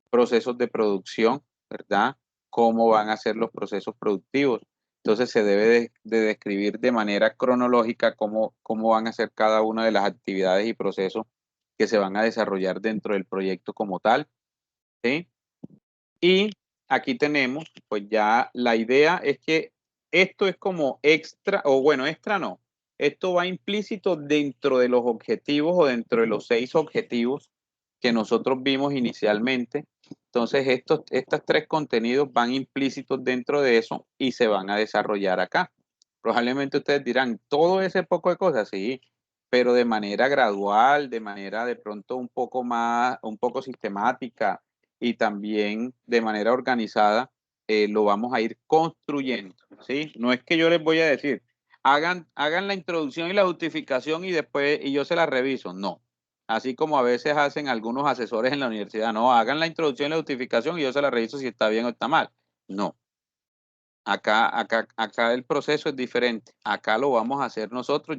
procesos de producción, ¿verdad? Cómo van a ser los procesos productivos. Entonces se debe de describir de manera cronológica cómo van a ser cada una de las actividades y procesos que se van a desarrollar dentro del proyecto como tal, ¿sí? Y aquí tenemos, pues ya la idea es que esto es como extra, o bueno, extra no, esto va implícito dentro de los objetivos o dentro de los 6 objetivos que nosotros vimos inicialmente. Entonces, estos 3 contenidos van implícitos dentro de eso y se van a desarrollar acá. Probablemente ustedes dirán, todo ese poco de cosas, sí, pero de manera gradual, de manera de pronto un poco sistemática y también de manera organizada, lo vamos a ir construyendo, ¿sí? No es que yo les voy a decir, hagan la introducción y la justificación y después yo se la reviso, no. Así como a veces hacen algunos asesores en la universidad, no, hagan la introducción y la justificación y yo se la reviso si está bien o está mal. No. Acá el proceso es diferente. Acá lo vamos a hacer nosotros.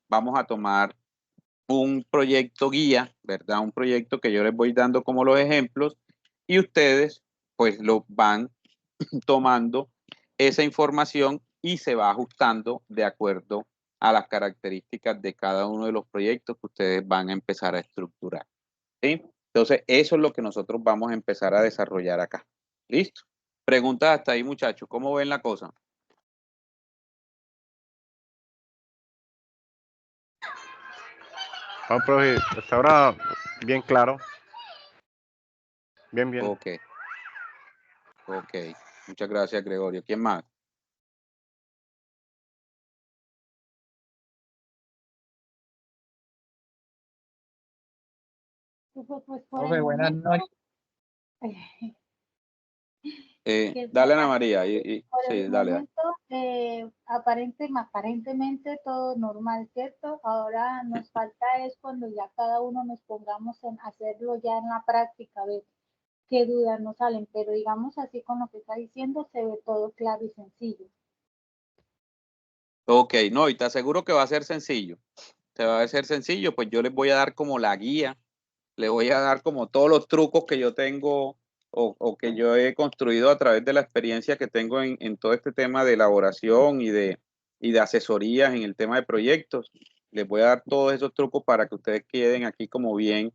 Vamos a tomar un proyecto guía, ¿verdad? Un proyecto que yo les voy dando como los ejemplos y ustedes pues lo van tomando esa información y se va ajustando de acuerdo a las características de cada uno de los proyectos que ustedes van a empezar a estructurar, ¿sí? Entonces, eso es lo que nosotros vamos a empezar a desarrollar acá. ¿Listo? Preguntas hasta ahí, muchachos. ¿Cómo ven la cosa? Bueno, profe, hasta ahora bien claro. Bien. Ok. Muchas gracias, Gregorio. ¿Quién más? Pues por Profe, el buenas momento, noches. Dale, Ana María. por Sí, el dale. momento, aparentemente todo normal, ¿cierto? Ahora nos falta es cuando ya cada uno nos pongamos en hacerlo ya en la práctica, ver qué dudas nos salen, pero digamos así con lo que está diciendo se ve todo claro y sencillo. Ok, no, y te aseguro que va a ser sencillo. Te va a ser sencillo, pues yo les voy a dar como la guía, les voy a dar como todos los trucos que yo tengo o que yo he construido a través de la experiencia que tengo en todo este tema de elaboración y de asesorías en el tema de proyectos. Les voy a dar todos esos trucos para que ustedes queden aquí como bien,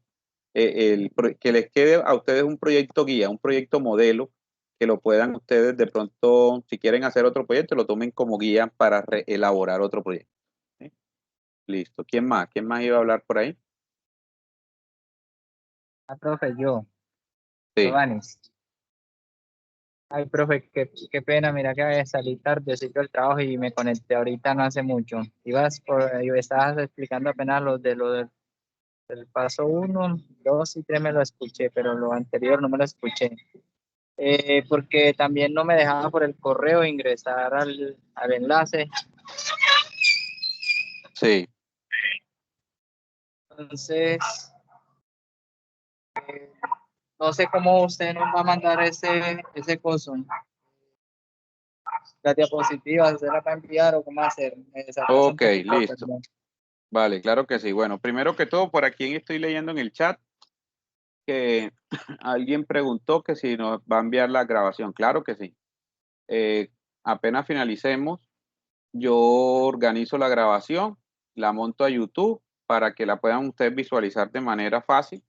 que les quede a ustedes un proyecto guía, un proyecto modelo, que lo puedan ustedes de pronto, si quieren hacer otro proyecto, lo tomen como guía para elaborar otro proyecto. ¿Sí? Listo. ¿Quién más? ¿Quién más iba a hablar por ahí? Profe, yo, Sí. Giovanni. Ay, profe, qué pena, mira que salí tardecito del trabajo y me conecté ahorita no hace mucho. Estabas explicando apenas del paso 1, 2 y 3 me lo escuché, pero lo anterior no me lo escuché. Porque también no me dejaba por el correo ingresar al enlace. Sí. Entonces, no sé cómo usted nos va a mandar ese coso. Las diapositivas, ¿usted las va a enviar o cómo hacer? Me desatrasa un Ok, poquito, listo. perdón. Vale, claro que sí. Bueno, primero que todo, por aquí estoy leyendo en el chat que alguien preguntó que si nos va a enviar la grabación. Claro que sí. Apenas finalicemos, yo organizo la grabación, la monto a YouTube para que la puedan ustedes visualizar de manera fácil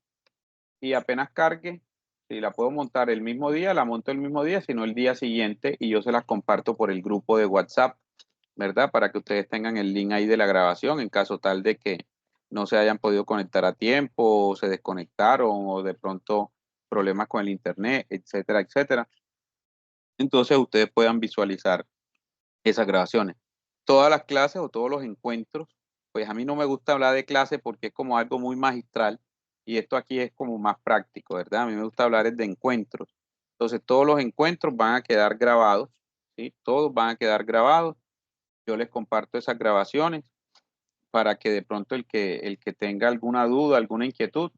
y apenas cargue, si la puedo montar el mismo día, la monto el mismo día, sino el día siguiente y yo se las comparto por el grupo de WhatsApp, ¿verdad? Para que ustedes tengan el link ahí de la grabación en caso tal de que no se hayan podido conectar a tiempo, o se desconectaron o de pronto problemas con el internet, etcétera, etcétera. Entonces ustedes puedan visualizar esas grabaciones. Todas las clases o todos los encuentros, pues a mí no me gusta hablar de clase porque es como algo muy magistral y esto aquí es como más práctico, ¿verdad? A mí me gusta hablar es de encuentros. Entonces todos los encuentros van a quedar grabados, ¿sí? Todos van a quedar grabados. Yo les comparto esas grabaciones para que de pronto el que tenga alguna duda, alguna inquietud,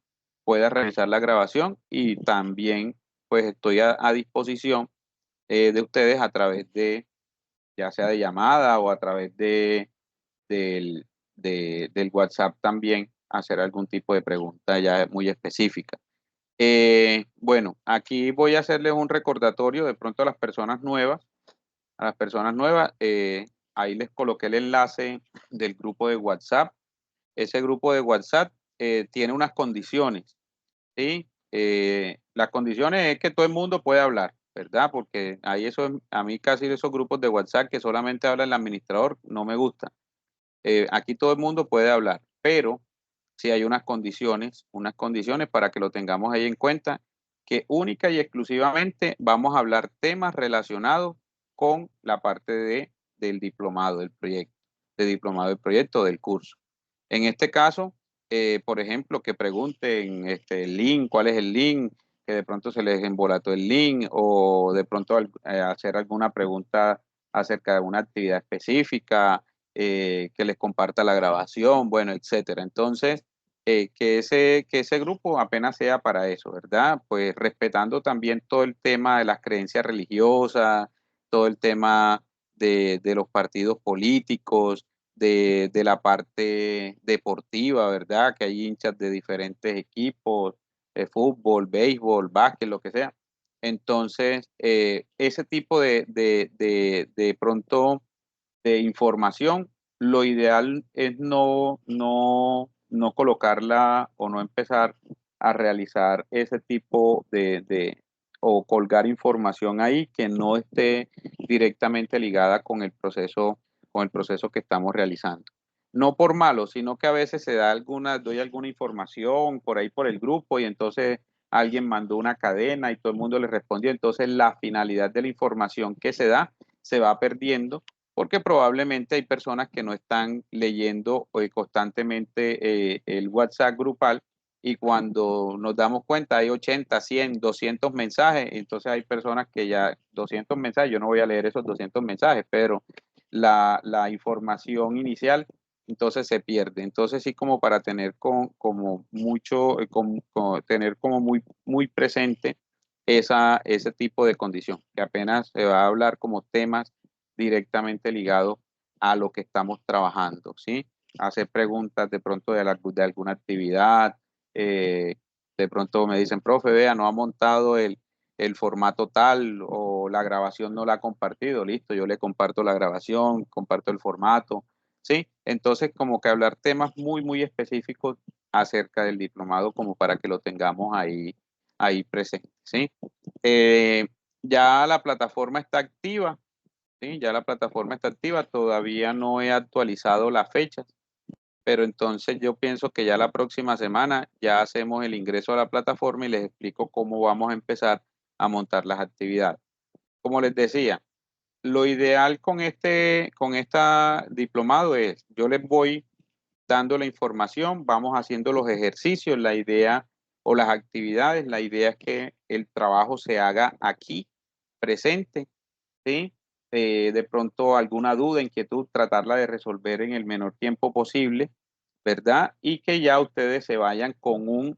pueda realizar la grabación y también pues estoy a disposición de ustedes a través de ya sea de llamada o a través del, del WhatsApp también, hacer algún tipo de pregunta ya muy específica. Bueno, aquí voy a hacerles un recordatorio de pronto a las personas nuevas, ahí les coloqué el enlace del grupo de WhatsApp. Ese grupo de WhatsApp tiene unas condiciones, ¿sí? Las condiciones es que todo el mundo puede hablar, ¿verdad? Porque ahí a mí casi esos grupos de WhatsApp que solamente habla el administrador no me gusta. Aquí todo el mundo puede hablar, pero sí hay unas condiciones para que lo tengamos ahí en cuenta, que única y exclusivamente vamos a hablar temas relacionados con la parte del diplomado del proyecto, del diplomado del proyecto del curso. En este caso, por ejemplo, que pregunten el link, cuál es el link, que de pronto se les embolató el link o de pronto hacer alguna pregunta acerca de una actividad específica, que les comparta la grabación, bueno, etcétera. Entonces, que ese grupo apenas sea para eso, ¿verdad? Pues respetando también todo el tema de las creencias religiosas, todo el tema de los partidos políticos, de la parte deportiva, ¿verdad? Que hay hinchas de diferentes equipos, fútbol, béisbol, básquet, lo que sea. Entonces, ese tipo de pronto de información, lo ideal es no colocarla o no empezar a realizar ese tipo o colgar información ahí que no esté directamente ligada con el proceso que estamos realizando. No por malo, sino que a veces doy alguna información por ahí por el grupo y entonces alguien mandó una cadena y todo el mundo le respondió. Entonces la finalidad de la información que se da se va perdiendo porque probablemente hay personas que no están leyendo constantemente el WhatsApp grupal y cuando nos damos cuenta hay 80, 100, 200 mensajes, entonces hay personas que ya 200 mensajes, yo no voy a leer esos 200 mensajes, pero la información inicial entonces se pierde. Entonces sí como para tener como mucho, tener como muy presente ese tipo de condición, que apenas se va a hablar como temas directamente ligados a lo que estamos trabajando, ¿sí? Hacer preguntas de pronto de alguna actividad, de pronto me dicen, profe, vea, no ha montado el formato tal o la grabación no la ha compartido, listo, yo le comparto la grabación, comparto el formato, ¿sí? Entonces, como que hablar temas muy específicos acerca del diplomado como para que lo tengamos ahí presente, ¿sí? Ya la plataforma está activa, ¿sí? Ya la plataforma está activa, todavía no he actualizado las fechas, pero entonces yo pienso que ya la próxima semana ya hacemos el ingreso a la plataforma y les explico cómo vamos a empezar a montar las actividades. Como les decía, lo ideal con esta diplomado es, yo les voy dando la información, vamos haciendo los ejercicios, la idea o las actividades, la idea es que el trabajo se haga aquí, presente, ¿sí? De pronto alguna duda, inquietud, tratarla de resolver en el menor tiempo posible, ¿verdad? Y que ya ustedes se vayan con un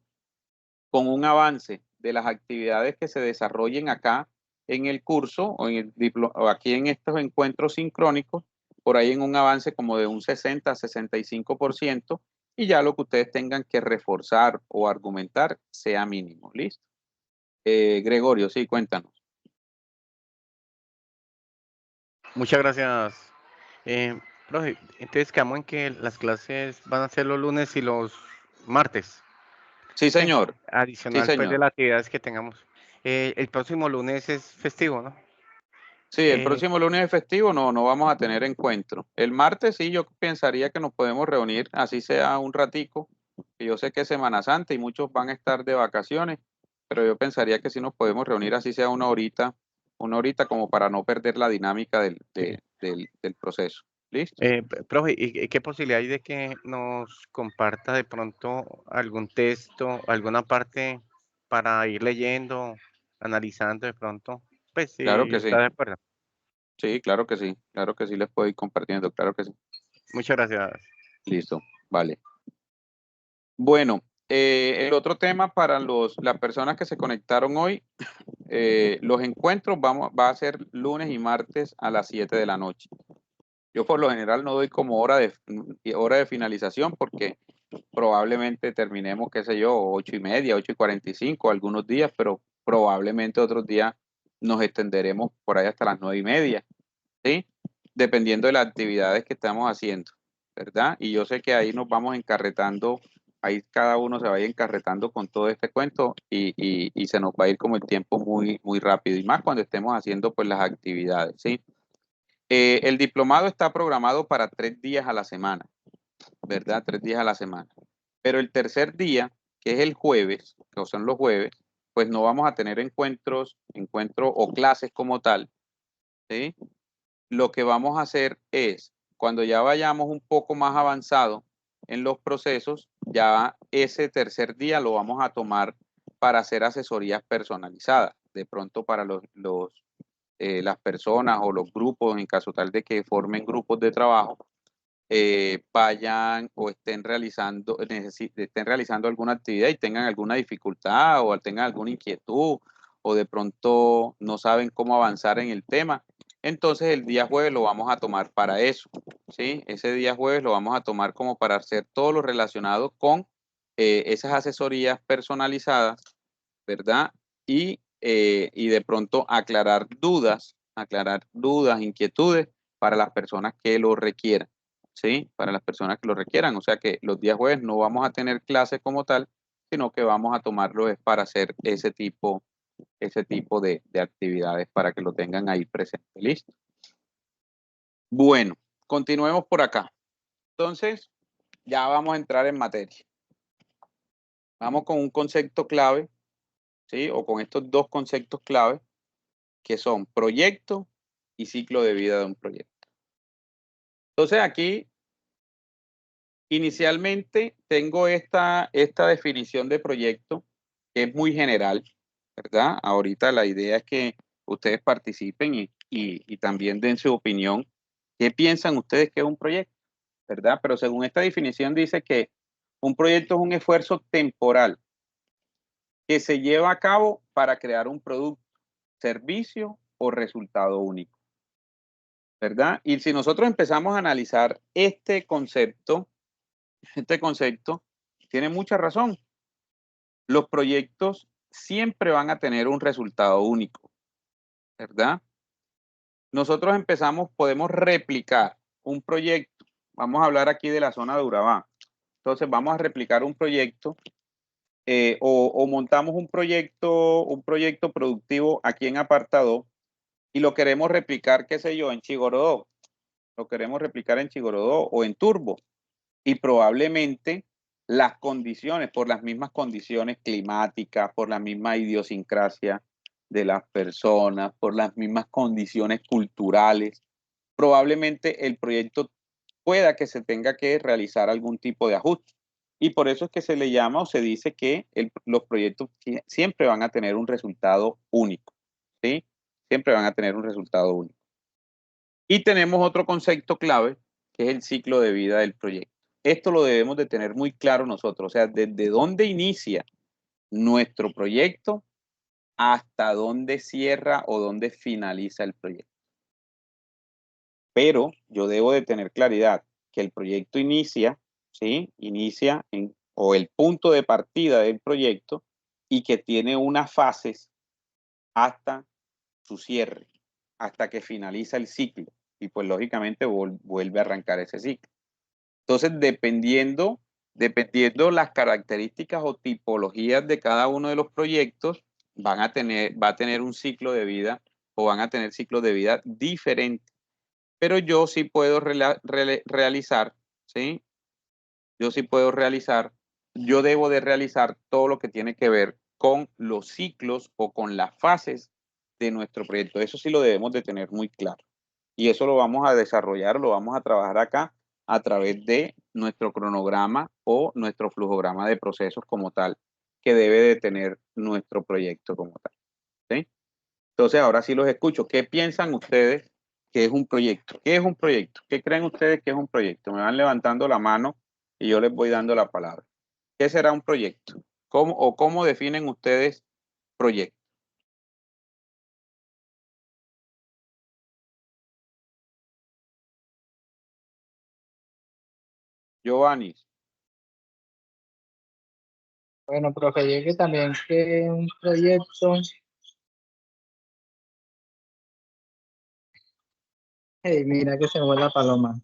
avance de las actividades que se desarrollen acá en el curso o aquí en estos encuentros sincrónicos, por ahí en un avance como de un 60-65%, y ya lo que ustedes tengan que reforzar o argumentar sea mínimo. ¿Listo? Gregorio, sí, cuéntanos. Muchas gracias. Profe, entonces quedamos en que las clases van a ser los lunes y los martes. Sí, señor. Adicional, Sí, pues, de señor. las actividades que tengamos. El próximo lunes es festivo, ¿no? Sí, el próximo lunes es festivo, no vamos a tener encuentro. El martes sí, yo pensaría que nos podemos reunir, así sea un ratico, que yo sé que es Semana Santa y muchos van a estar de vacaciones, pero yo pensaría que sí nos podemos reunir, así sea una horita como para no perder la dinámica del proceso. ¿Listo? Profe, ¿y qué posibilidad hay de que nos comparta de pronto algún texto, alguna parte para ir leyendo, analizando de pronto? Pues si Claro que sí. está de acuerdo. Sí, claro que sí les puedo ir compartiendo, claro que sí. Muchas gracias. Listo, vale. Bueno, el otro tema para las personas que se conectaron hoy, los encuentros va a ser lunes y martes a las 7 de la noche. Yo por lo general no doy como hora de finalización porque probablemente terminemos, qué sé yo, 8:30, 8:45 algunos días, pero probablemente otros días nos extenderemos por ahí hasta las 9:30, ¿sí? Dependiendo de las actividades que estamos haciendo, ¿verdad? Y yo sé que ahí nos vamos encarretando, ahí cada uno se va a ir encarretando con todo este cuento y se nos va a ir como el tiempo muy, muy rápido, y más cuando estemos haciendo pues las actividades, ¿sí? El diplomado está programado para 3 días a la semana, ¿verdad? 3 días a la semana. Pero el tercer día, que es el jueves, que son los jueves, pues no vamos a tener encuentro o clases como tal, ¿sí? Lo que vamos a hacer es, cuando ya vayamos un poco más avanzado en los procesos, ya ese tercer día lo vamos a tomar para hacer asesorías personalizadas, de pronto para las personas o los grupos, en caso tal de que formen grupos de trabajo, vayan o estén realizando alguna actividad y tengan alguna dificultad o tengan alguna inquietud o de pronto no saben cómo avanzar en el tema. Entonces el día jueves lo vamos a tomar para eso, ¿sí? Ese día jueves lo vamos a tomar como para hacer todo lo relacionado con esas asesorías personalizadas, ¿verdad? Y de pronto aclarar dudas, inquietudes para las personas que lo requieran, ¿sí? Para las personas que lo requieran. O sea que los días jueves no vamos a tener clases como tal, sino que vamos a tomarlo es para hacer ese tipo de actividades para que lo tengan ahí presente. ¿Listo? Bueno, continuemos por acá. Entonces, ya vamos a entrar en materia. Vamos con un concepto clave, ¿sí? O con estos dos conceptos clave, que son proyecto y ciclo de vida de un proyecto. Entonces, aquí, inicialmente, tengo esta definición de proyecto, que es muy general, ¿verdad? Ahorita la idea es que ustedes participen y también den su opinión. ¿Qué piensan ustedes que es un proyecto? ¿Verdad? Pero según esta definición dice que un proyecto es un esfuerzo temporal que se lleva a cabo para crear un producto, servicio o resultado único, ¿verdad? Y si nosotros empezamos a analizar este concepto tiene mucha razón. Los proyectos siempre van a tener un resultado único, ¿verdad? Nosotros podemos replicar un proyecto. Vamos a hablar aquí de la zona de Urabá. Entonces vamos a replicar un proyecto o montamos un proyecto productivo aquí en Apartado y lo queremos replicar, qué sé yo, en Chigorodó. Lo queremos replicar en Chigorodó o en Turbo. y probablemente las condiciones, por las mismas condiciones climáticas, por la misma idiosincrasia de las personas, por las mismas condiciones culturales, probablemente el proyecto pueda que se tenga que realizar algún tipo de ajuste. Y por eso es que se le llama o se dice que los proyectos siempre van a tener un resultado único, ¿sí? Siempre van a tener un resultado único. Y tenemos otro concepto clave, que es el ciclo de vida del proyecto. Esto lo debemos de tener muy claro nosotros, o sea, desde dónde inicia nuestro proyecto hasta dónde cierra o dónde finaliza el proyecto. Pero yo debo de tener claridad que el proyecto inicia, ¿sí? Inicia o el punto de partida del proyecto y que tiene unas fases hasta su cierre, hasta que finaliza el ciclo. Y pues lógicamente vuelve a arrancar ese ciclo. Entonces, dependiendo las características o tipologías de cada uno de los proyectos, va a tener un ciclo de vida o van a tener ciclos de vida diferentes. Pero yo sí puedo realizar, ¿sí? Yo debo de realizar todo lo que tiene que ver con los ciclos o con las fases de nuestro proyecto. Eso sí lo debemos de tener muy claro. Y eso lo vamos a desarrollar, lo vamos a trabajar acá a través de nuestro cronograma o nuestro flujograma de procesos como tal, que debe de tener nuestro proyecto como tal. ¿Sí? Entonces, ahora sí los escucho. ¿Qué piensan ustedes que es un proyecto? ¿Qué es un proyecto? ¿Qué creen ustedes que es un proyecto? Me van levantando la mano y yo les voy dando la palabra. ¿Qué será un proyecto? ¿Cómo definen ustedes proyecto? Giovanni. Bueno, profe, llegué también que un proyecto. Hey, mira que se me fue la paloma.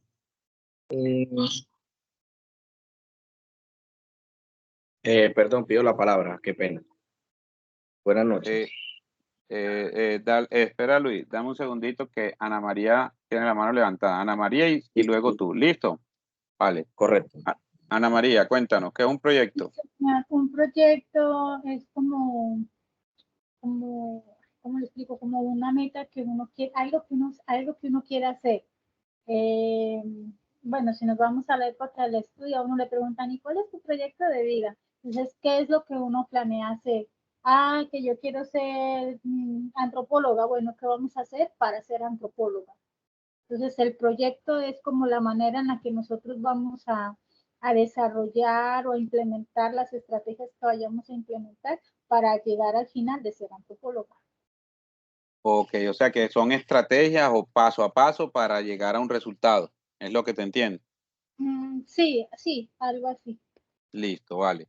Perdón, pido la palabra, qué pena. Buenas noches. Espera, Luis, dame un segundito que Ana María tiene la mano levantada. Ana María y luego tú. ¿Listo? Vale. Correcto. Ana María, cuéntanos, ¿qué es un proyecto? Un proyecto es como, ¿cómo le explico? Como una meta que uno quiere, algo que uno quiere hacer. Bueno, si nos vamos a la época del estudio, a uno le preguntan, ¿y cuál es tu proyecto de vida? Entonces, ¿qué es lo que uno planea hacer? Ah, que yo quiero ser antropóloga. Bueno, ¿qué vamos a hacer para ser antropóloga? Entonces, el proyecto es como la manera en la que nosotros vamos a desarrollar o a implementar las estrategias que vayamos a implementar para llegar al final de ser antropóloga. Ok, o sea que son estrategias o paso a paso para llegar a un resultado. Es lo que te entiendo. Sí, algo así. Listo, vale.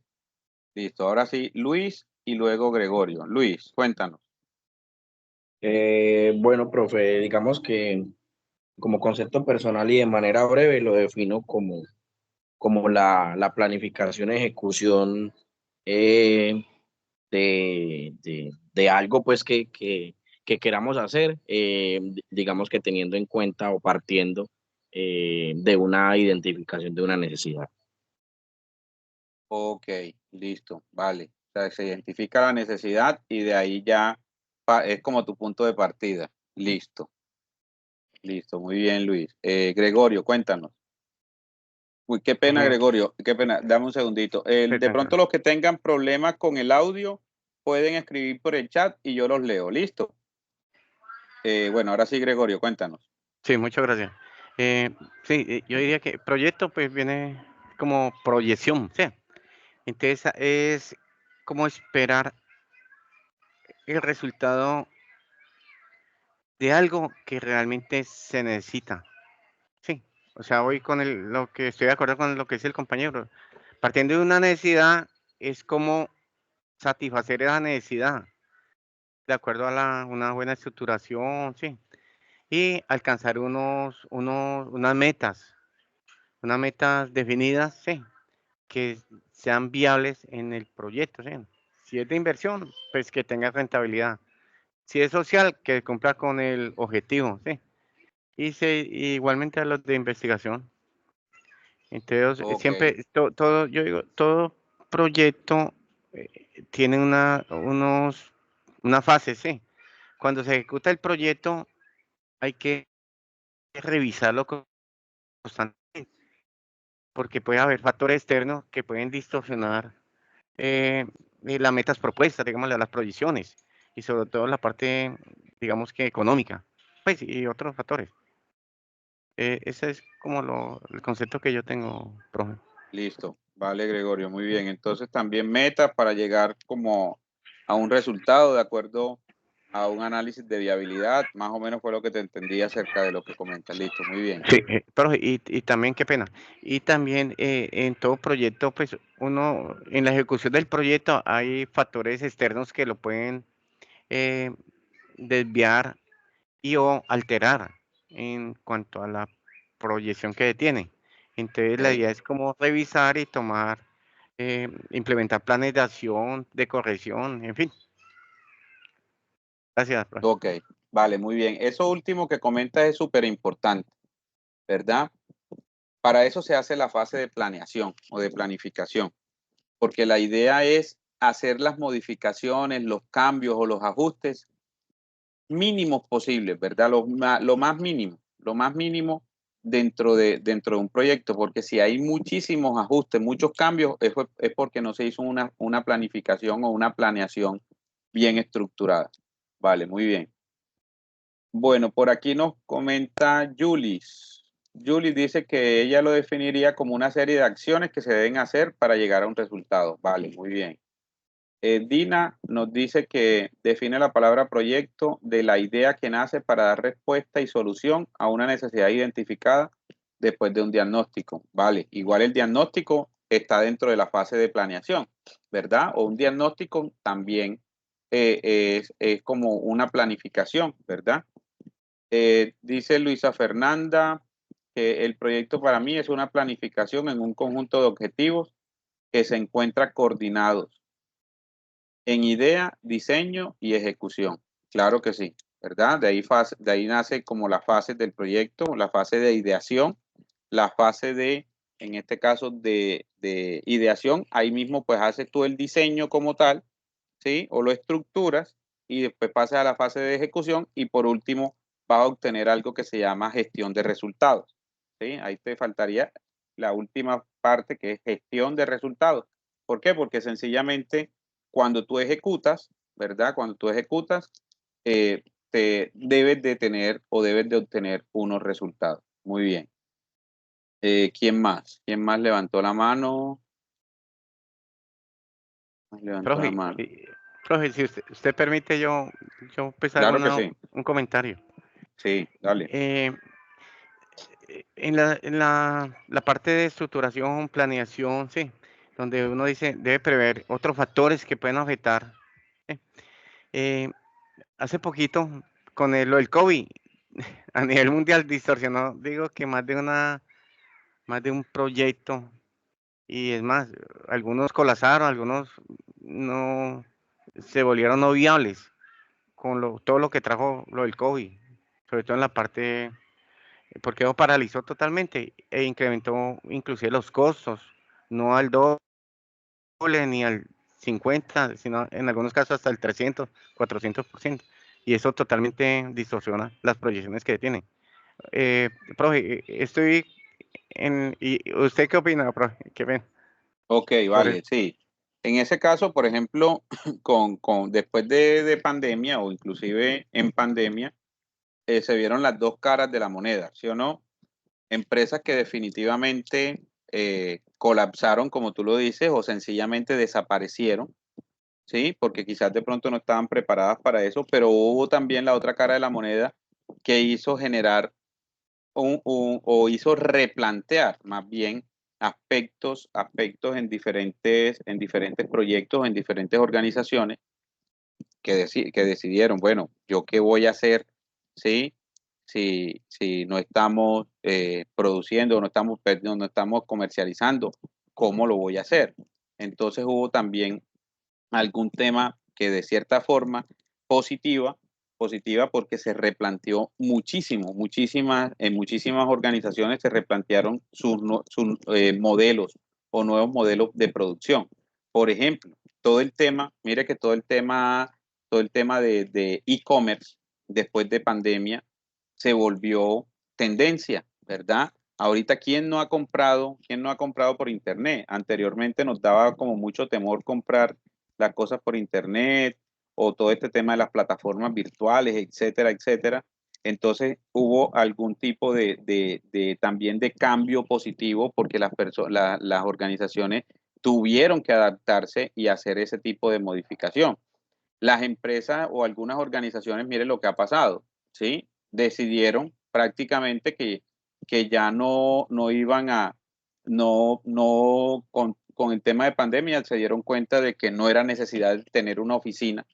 Listo, ahora sí, Luis y luego Gregorio. Luis, cuéntanos. Bueno, profe, digamos que como concepto personal y de manera breve lo defino como la planificación y ejecución de algo pues que queramos hacer, digamos que teniendo en cuenta o partiendo de una identificación de una necesidad. Ok, listo, vale. O sea, se identifica la necesidad y de ahí ya es como tu punto de partida. Listo. Listo, muy bien, Luis. Gregorio, cuéntanos. Uy, qué pena, Gregorio, qué pena. Dame un segundito. De pronto los que tengan problemas con el audio pueden escribir por el chat y yo los leo. ¿Listo? Bueno, ahora sí, Gregorio, cuéntanos. Sí, muchas gracias. Sí, yo diría que proyecto pues viene como proyección, ¿sí? Entonces es como esperar el resultado de algo que realmente se necesita. Sí, o sea, voy con lo que estoy de acuerdo con lo que dice el compañero. Partiendo de una necesidad, es como satisfacer esa necesidad de acuerdo a una buena estructuración, sí, y alcanzar unas metas definidas, sí, que sean viables en el proyecto, sí. Si es de inversión, pues que tenga rentabilidad. Si es social, que cumpla con el objetivo, sí. Igualmente a los de investigación. Entonces, Ok. siempre, todo, yo digo, todo proyecto tiene una fase, ¿sí? Cuando se ejecuta el proyecto, hay que revisarlo constantemente, porque puede haber factores externos que pueden distorsionar las metas propuestas, digamos, las proyecciones, y sobre todo la parte, digamos que económica, pues, y otros factores. Ese es como el concepto que yo tengo, profe. Listo. Vale, Gregorio, muy bien. Entonces también metas para llegar como a un resultado de acuerdo a un análisis de viabilidad, más o menos fue lo que te entendí acerca de lo que comentas. Listo, muy bien. Sí, profe, y también, qué pena, y también en todo proyecto, pues uno, en la ejecución del proyecto hay factores externos que lo pueden eh, desviar y o alterar en cuanto a la proyección que tiene. Entonces, la Ok. idea es como revisar y tomar, implementar planes de acción, de corrección, en fin. Gracias, profe. Ok, vale, muy bien. Eso último que comentas es súper importante, ¿verdad? Para eso se hace la fase de planeación o de planificación, porque la idea es hacer las modificaciones, los cambios o los ajustes mínimos posibles, ¿verdad? Lo más mínimo dentro de un proyecto, porque si hay muchísimos ajustes, muchos cambios, es porque no se hizo una planificación o una planeación bien estructurada. Vale, muy bien. Bueno, por aquí nos comenta Julis. Julis dice que ella lo definiría como una serie de acciones que se deben hacer para llegar a un resultado. Vale, muy bien. Dina nos dice que define la palabra proyecto de la idea que nace para dar respuesta y solución a una necesidad identificada después de un diagnóstico. Vale, igual el diagnóstico está dentro de la fase de planeación, ¿verdad? O un diagnóstico también es como una planificación, ¿verdad? Dice Luisa Fernanda que el proyecto para mí es una planificación en un conjunto de objetivos que se encuentra coordinados en idea, diseño y ejecución. Claro que sí, ¿verdad? De ahí nace como la fase del proyecto, la fase de ideación, la fase de, en este caso, de ideación. Ahí mismo pues haces tú el diseño como tal, ¿sí? O lo estructuras y después pasas a la fase de ejecución y por último vas a obtener algo que se llama gestión de resultados, ¿sí? Ahí te faltaría la última parte que es gestión de resultados. ¿Por qué? Porque sencillamente cuando tú ejecutas, ¿verdad? Cuando tú ejecutas, te debes de tener o debes de obtener unos resultados. Muy bien. ¿Quién más? ¿Quién más levantó la mano? Levantó la Profe, mano. profe, si usted permite, yo pues hago Claro que sí. un comentario. Sí, dale. La parte de estructuración, planeación, sí, donde uno dice debe prever otros factores que pueden afectar. ¿Sí? Hace poquito, con lo del COVID, a nivel mundial distorsionó, digo que más de un proyecto, y es más, algunos colapsaron, algunos no se volvieron no viables con todo lo que trajo lo del COVID, sobre todo en la parte, porque eso paralizó totalmente e incrementó inclusive los costos, no al doble ni al 50, sino en algunos casos hasta el 300, 400%. Y eso totalmente distorsiona las proyecciones que tiene. Profe, ¿y usted qué opina, profe? ¿Qué ven? Ok, vale, sí. En ese caso, por ejemplo, después de pandemia o inclusive en pandemia, se vieron las dos caras de la moneda, ¿sí o no? Empresas que definitivamente colapsaron, como tú lo dices, o sencillamente desaparecieron, ¿sí? Porque quizás de pronto no estaban preparadas para eso, pero hubo también la otra cara de la moneda que hizo generar o hizo replantear más bien aspectos en diferentes proyectos, en diferentes organizaciones que decidieron, bueno, ¿yo qué voy a hacer? ¿Sí? Si no estamos produciendo, no estamos comercializando, ¿cómo lo voy a hacer? Entonces hubo también algún tema que de cierta forma positiva positiva porque se replanteó muchísimo, en muchísimas organizaciones se replantearon sus modelos o nuevos modelos de producción. Por ejemplo, todo el tema, mire que todo el tema de e-commerce después de pandemia se volvió tendencia, ¿verdad? Ahorita, ¿quién no ha comprado por internet? Anteriormente nos daba como mucho temor comprar las cosas por internet o todo este tema de las plataformas virtuales, etcétera, etcétera. Entonces hubo algún tipo también de cambio positivo porque las organizaciones tuvieron que adaptarse y hacer ese tipo de modificación. Las empresas o algunas organizaciones, miren lo que ha pasado, ¿sí? Decidieron prácticamente que ya no iban con el tema de pandemia, se dieron cuenta de que no era necesidad de tener una oficina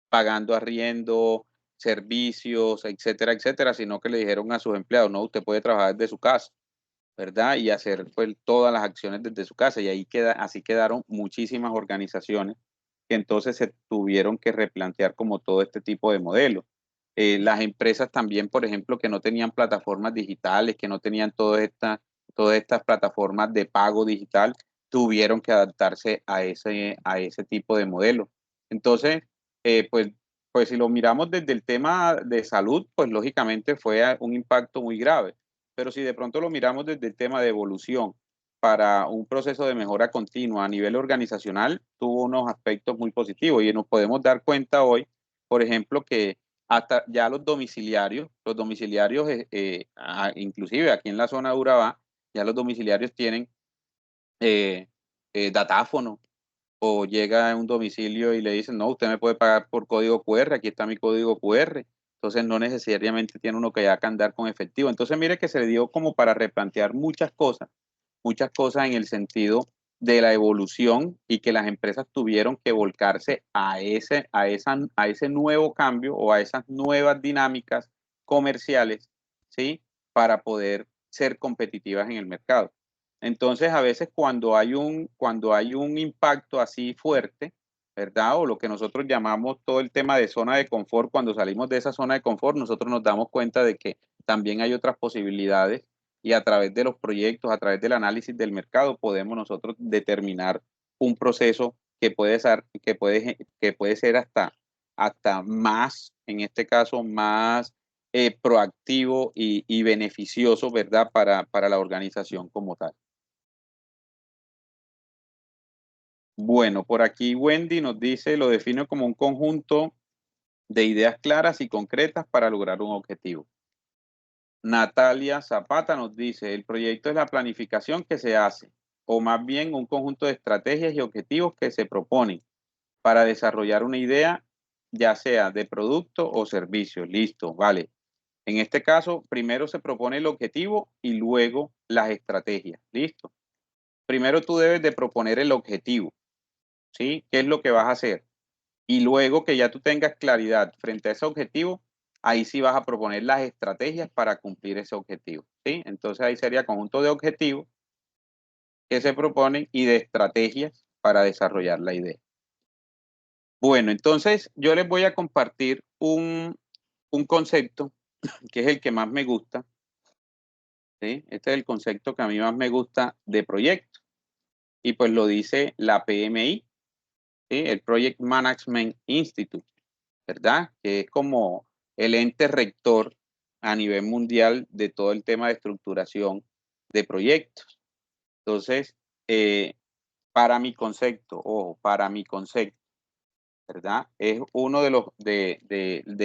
pagando arriendo, servicios, etcétera, etcétera, sino que le dijeron a sus empleados, no, usted puede trabajar desde su casa, ¿verdad? Y hacer pues todas las acciones desde su casa. Y así quedaron muchísimas organizaciones que entonces se tuvieron que replantear como todo este tipo de modelos. Las empresas también, por ejemplo, que no tenían plataformas digitales, que no tenían todas estas plataformas de pago digital, tuvieron que adaptarse a ese tipo de modelo. Entonces, pues si lo miramos desde el tema de salud, pues lógicamente fue un impacto muy grave. Pero si de pronto lo miramos desde el tema de evolución para un proceso de mejora continua a nivel organizacional, tuvo unos aspectos muy positivos y nos podemos dar cuenta hoy, por ejemplo, que hasta ya los domiciliarios, inclusive aquí en la zona de Urabá, ya los domiciliarios tienen datáfono, o llega a un domicilio y le dicen, no, usted me puede pagar por código QR, aquí está mi código QR. Entonces no necesariamente tiene uno que ya que andar con efectivo. Entonces mire que se le dio como para replantear muchas cosas en el sentido de la evolución y que las empresas tuvieron que volcarse a ese nuevo cambio o a esas nuevas dinámicas comerciales, ¿sí? Para poder ser competitivas en el mercado. Entonces, a veces cuando hay un impacto así fuerte, ¿verdad? O lo que nosotros llamamos todo el tema de zona de confort, cuando salimos de esa zona de confort, nosotros nos damos cuenta de que también hay otras posibilidades y a través de los proyectos, a través del análisis del mercado, podemos nosotros determinar un proceso que puede ser hasta más, en este caso, más proactivo y beneficioso, ¿verdad? Para la organización como tal. Bueno, por aquí Wendy nos dice, lo defino como un conjunto de ideas claras y concretas para lograr un objetivo. Natalia Zapata nos dice, el proyecto es la planificación que se hace, o más bien un conjunto de estrategias y objetivos que se proponen para desarrollar una idea, ya sea de producto o servicio. Listo, vale. En este caso, primero se propone el objetivo y luego las estrategias. Listo. Primero tú debes de proponer el objetivo. ¿Sí? ¿Qué es lo que vas a hacer? Y luego que ya tú tengas claridad frente a ese objetivo, ahí sí vas a proponer las estrategias para cumplir ese objetivo, ¿sí? Entonces ahí sería conjunto de objetivos que se proponen y de estrategias para desarrollar la idea. Bueno, entonces yo les voy a compartir un concepto que es el que más me gusta, ¿sí? Este es el concepto que a mí más me gusta de proyecto y pues lo dice la PMI, ¿sí? El Project Management Institute, ¿verdad? Que es como el ente rector a nivel mundial de todo el tema de estructuración de proyectos. Entonces, para mi concepto, ¿verdad? Es uno de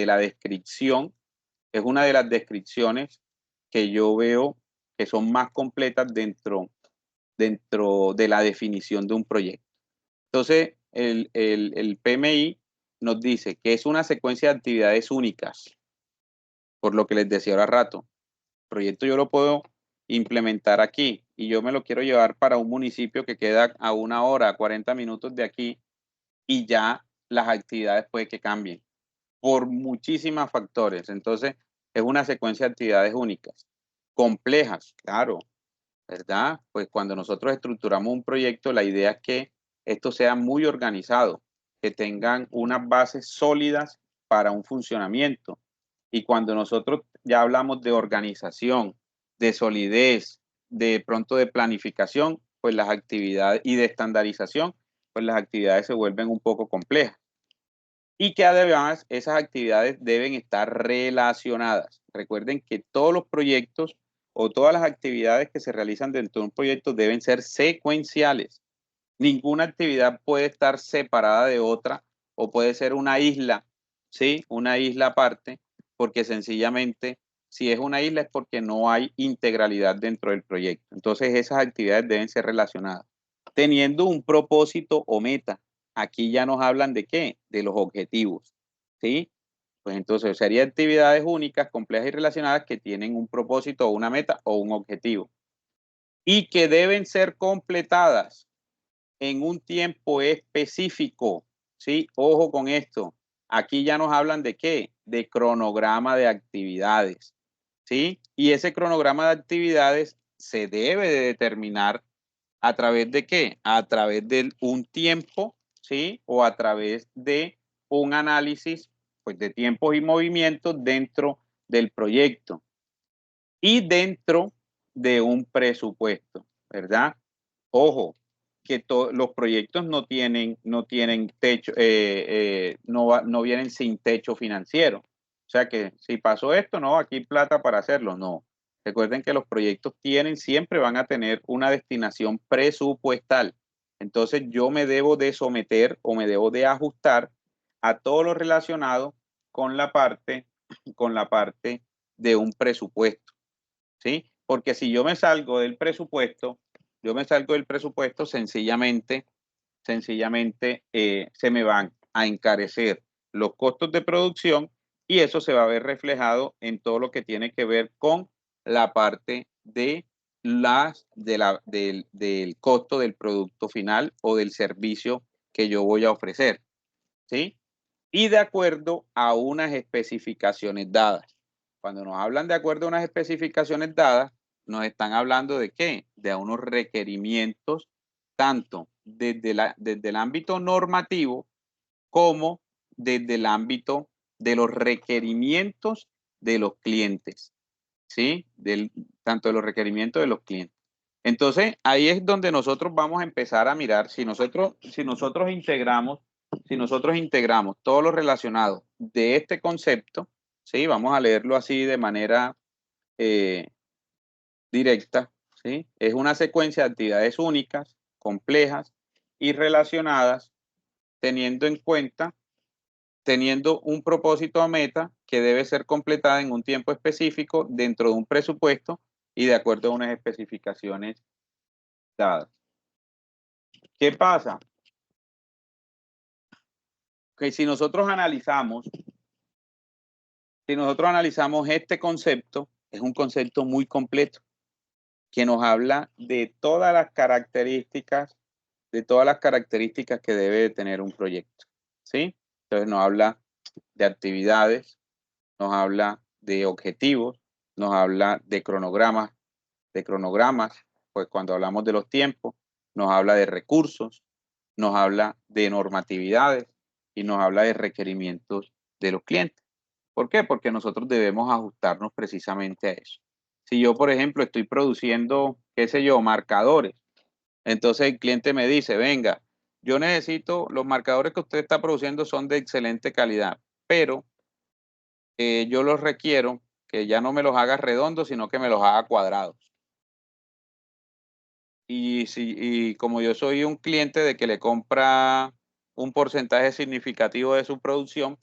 la descripción, es una de las descripciones que yo veo que son más completas dentro de la definición de un proyecto. Entonces, el PMI nos dice que es una secuencia de actividades únicas, por lo que les decía ahora rato. El proyecto yo lo puedo implementar aquí y yo me lo quiero llevar para un municipio que queda a 1 hora, 40 minutos de aquí y ya las actividades puede que cambien por muchísimos factores. Entonces, es una secuencia de actividades únicas, complejas, claro, ¿verdad? Pues cuando nosotros estructuramos un proyecto, la idea es que esto sea muy organizado, que tengan unas bases sólidas para un funcionamiento. Y cuando nosotros ya hablamos de organización, de solidez, de pronto de planificación, pues las actividades y de estandarización, pues las actividades se vuelven un poco complejas. Y que además esas actividades deben estar relacionadas. Recuerden que todos los proyectos o todas las actividades que se realizan dentro de un proyecto deben ser secuenciales. Ninguna actividad puede estar separada de otra o puede ser una isla, ¿sí? Una isla aparte, porque sencillamente si es una isla es porque no hay integralidad dentro del proyecto. Entonces esas actividades deben ser relacionadas, teniendo un propósito o meta. Aquí ya nos hablan de qué, de los objetivos, ¿sí? Pues entonces serían actividades únicas, complejas y relacionadas que tienen un propósito o una meta o un objetivo y que deben ser completadas en un tiempo específico, ¿sí? Ojo con esto. Aquí ya nos hablan de qué, de cronograma de actividades, ¿sí? Y ese cronograma de actividades se debe de determinar a través de qué, a través de un tiempo, ¿sí? O a través de un análisis, pues, de tiempos y movimientos dentro del proyecto y dentro de un presupuesto, ¿verdad? Ojo, que los proyectos no tienen techo, no vienen sin techo financiero. O sea que si pasó esto, no, aquí hay plata para hacerlo, no. Recuerden que los proyectos siempre van a tener una destinación presupuestal. Entonces yo me debo de someter o me debo de ajustar a todo lo relacionado con la parte de un presupuesto, ¿sí? Porque si yo me salgo del presupuesto, sencillamente se me van a encarecer los costos de producción y eso se va a ver reflejado en todo lo que tiene que ver con la parte de del costo del producto final o del servicio que yo voy a ofrecer, ¿sí? Y de acuerdo a unas especificaciones dadas. Cuando nos hablan de acuerdo a unas especificaciones dadas, nos están hablando de qué? De unos requerimientos, tanto desde el ámbito normativo como desde el ámbito de los requerimientos de los clientes, ¿sí? Tanto de los requerimientos de los clientes. Entonces, ahí es donde nosotros vamos a empezar a mirar si nosotros integramos todo lo relacionado de este concepto, ¿sí? Vamos a leerlo así de manera directa, ¿sí? Es una secuencia de actividades únicas, complejas y relacionadas, teniendo un propósito o meta que debe ser completada en un tiempo específico dentro de un presupuesto y de acuerdo a unas especificaciones dadas. ¿Qué pasa? Que si nosotros analizamos este concepto, es un concepto muy completo que nos habla de todas las características que debe de tener un proyecto, ¿sí? Entonces nos habla de actividades, nos habla de objetivos, nos habla de cronogramas, pues cuando hablamos de los tiempos, nos habla de recursos, nos habla de normatividades y nos habla de requerimientos de los clientes. ¿Por qué? Porque nosotros debemos ajustarnos precisamente a eso. Si yo, por ejemplo, estoy produciendo, qué sé yo, marcadores, entonces el cliente me dice, venga, yo necesito, los marcadores que usted está produciendo son de excelente calidad, pero yo los requiero que ya no me los haga redondos, sino que me los haga cuadrados. Y como yo soy un cliente de que le compra un porcentaje significativo de su producción,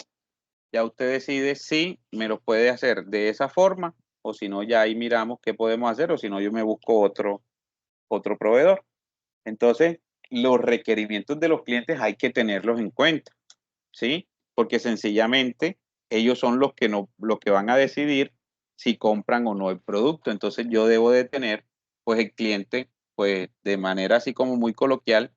ya usted decide si me los puede hacer de esa forma o si no, ya ahí miramos qué podemos hacer o si no, yo me busco otro proveedor. Entonces, los requerimientos de los clientes hay que tenerlos en cuenta, ¿sí? Porque sencillamente ellos son los que van a decidir si compran o no el producto. Entonces, yo debo de tener, pues, el cliente, pues, de manera así como muy coloquial,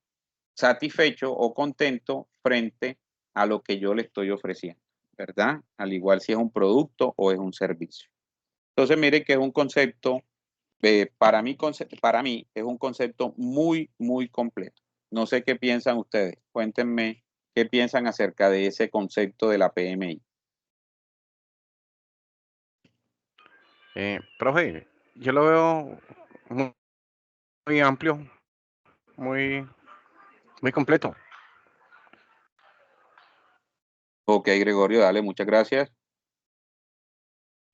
satisfecho o contento frente a lo que yo le estoy ofreciendo, ¿verdad? Al igual si es un producto o es un servicio. Entonces, mire que es un concepto, para mí es un concepto muy, muy completo. No sé qué piensan ustedes. Cuéntenme qué piensan acerca de ese concepto de la PMI. Profe, yo lo veo muy amplio, muy completo. Ok, Gregorio, dale, muchas gracias.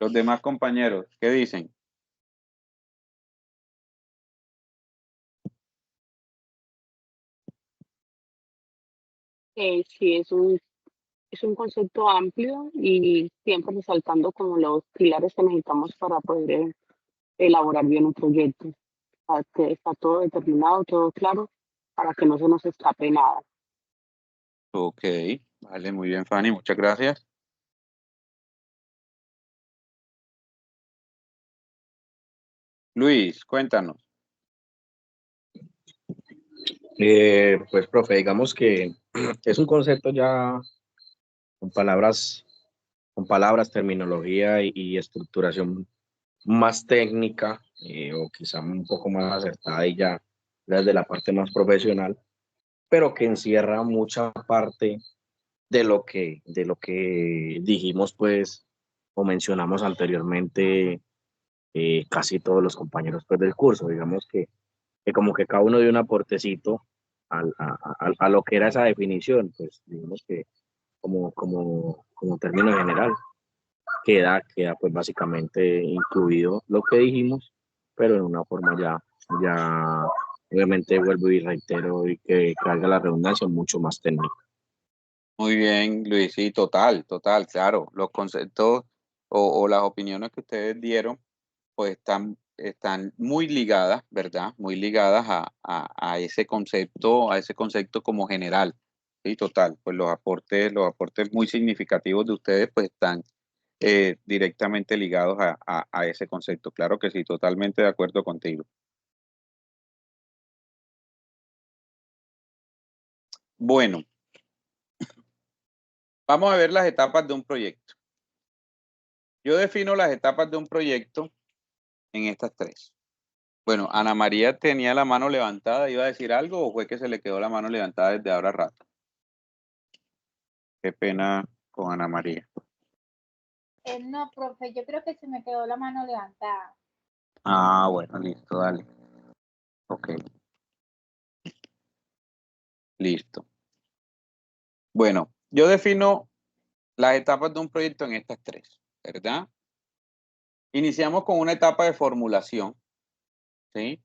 Los demás compañeros, ¿qué dicen? Sí, es un concepto amplio y siempre resaltando como los pilares que necesitamos para poder elaborar bien un proyecto. Para que está todo determinado, todo claro, para que no se nos escape nada. Ok, vale, muy bien, Fanny, muchas gracias. Luis, cuéntanos. Pues, profe, digamos que es un concepto ya con palabras, terminología y estructuración más técnica, o quizá un poco más acertada y ya desde la parte más profesional, pero que encierra mucha parte de lo que dijimos, pues, o mencionamos anteriormente, casi todos los compañeros, pues, del curso. Digamos que como que cada uno dio un aportecito a lo que era esa definición, pues, digamos que como término general, queda pues básicamente incluido lo que dijimos, pero en una forma ya, obviamente vuelvo y reitero y que carga la redundancia mucho más técnica. Muy bien, Luis, sí, total, claro. Los conceptos o las opiniones que ustedes dieron, pues están muy ligadas, ¿verdad? Muy ligadas a ese concepto como general. Sí, total. Pues los aportes muy significativos de ustedes, pues están directamente ligados a ese concepto. Claro que sí, totalmente de acuerdo contigo. Bueno, vamos a ver las etapas de un proyecto. Yo defino las etapas de un proyecto en estas tres. Bueno, Ana María tenía la mano levantada, ¿iba a decir algo o fue que se le quedó la mano levantada desde ahora rato? Qué pena con Ana María. No, profe, yo creo que se me quedó la mano levantada. Ah, bueno, listo, dale. Ok. Listo. Bueno, yo defino las etapas de un proyecto en estas tres, ¿verdad? Iniciamos con una etapa de formulación, ¿sí?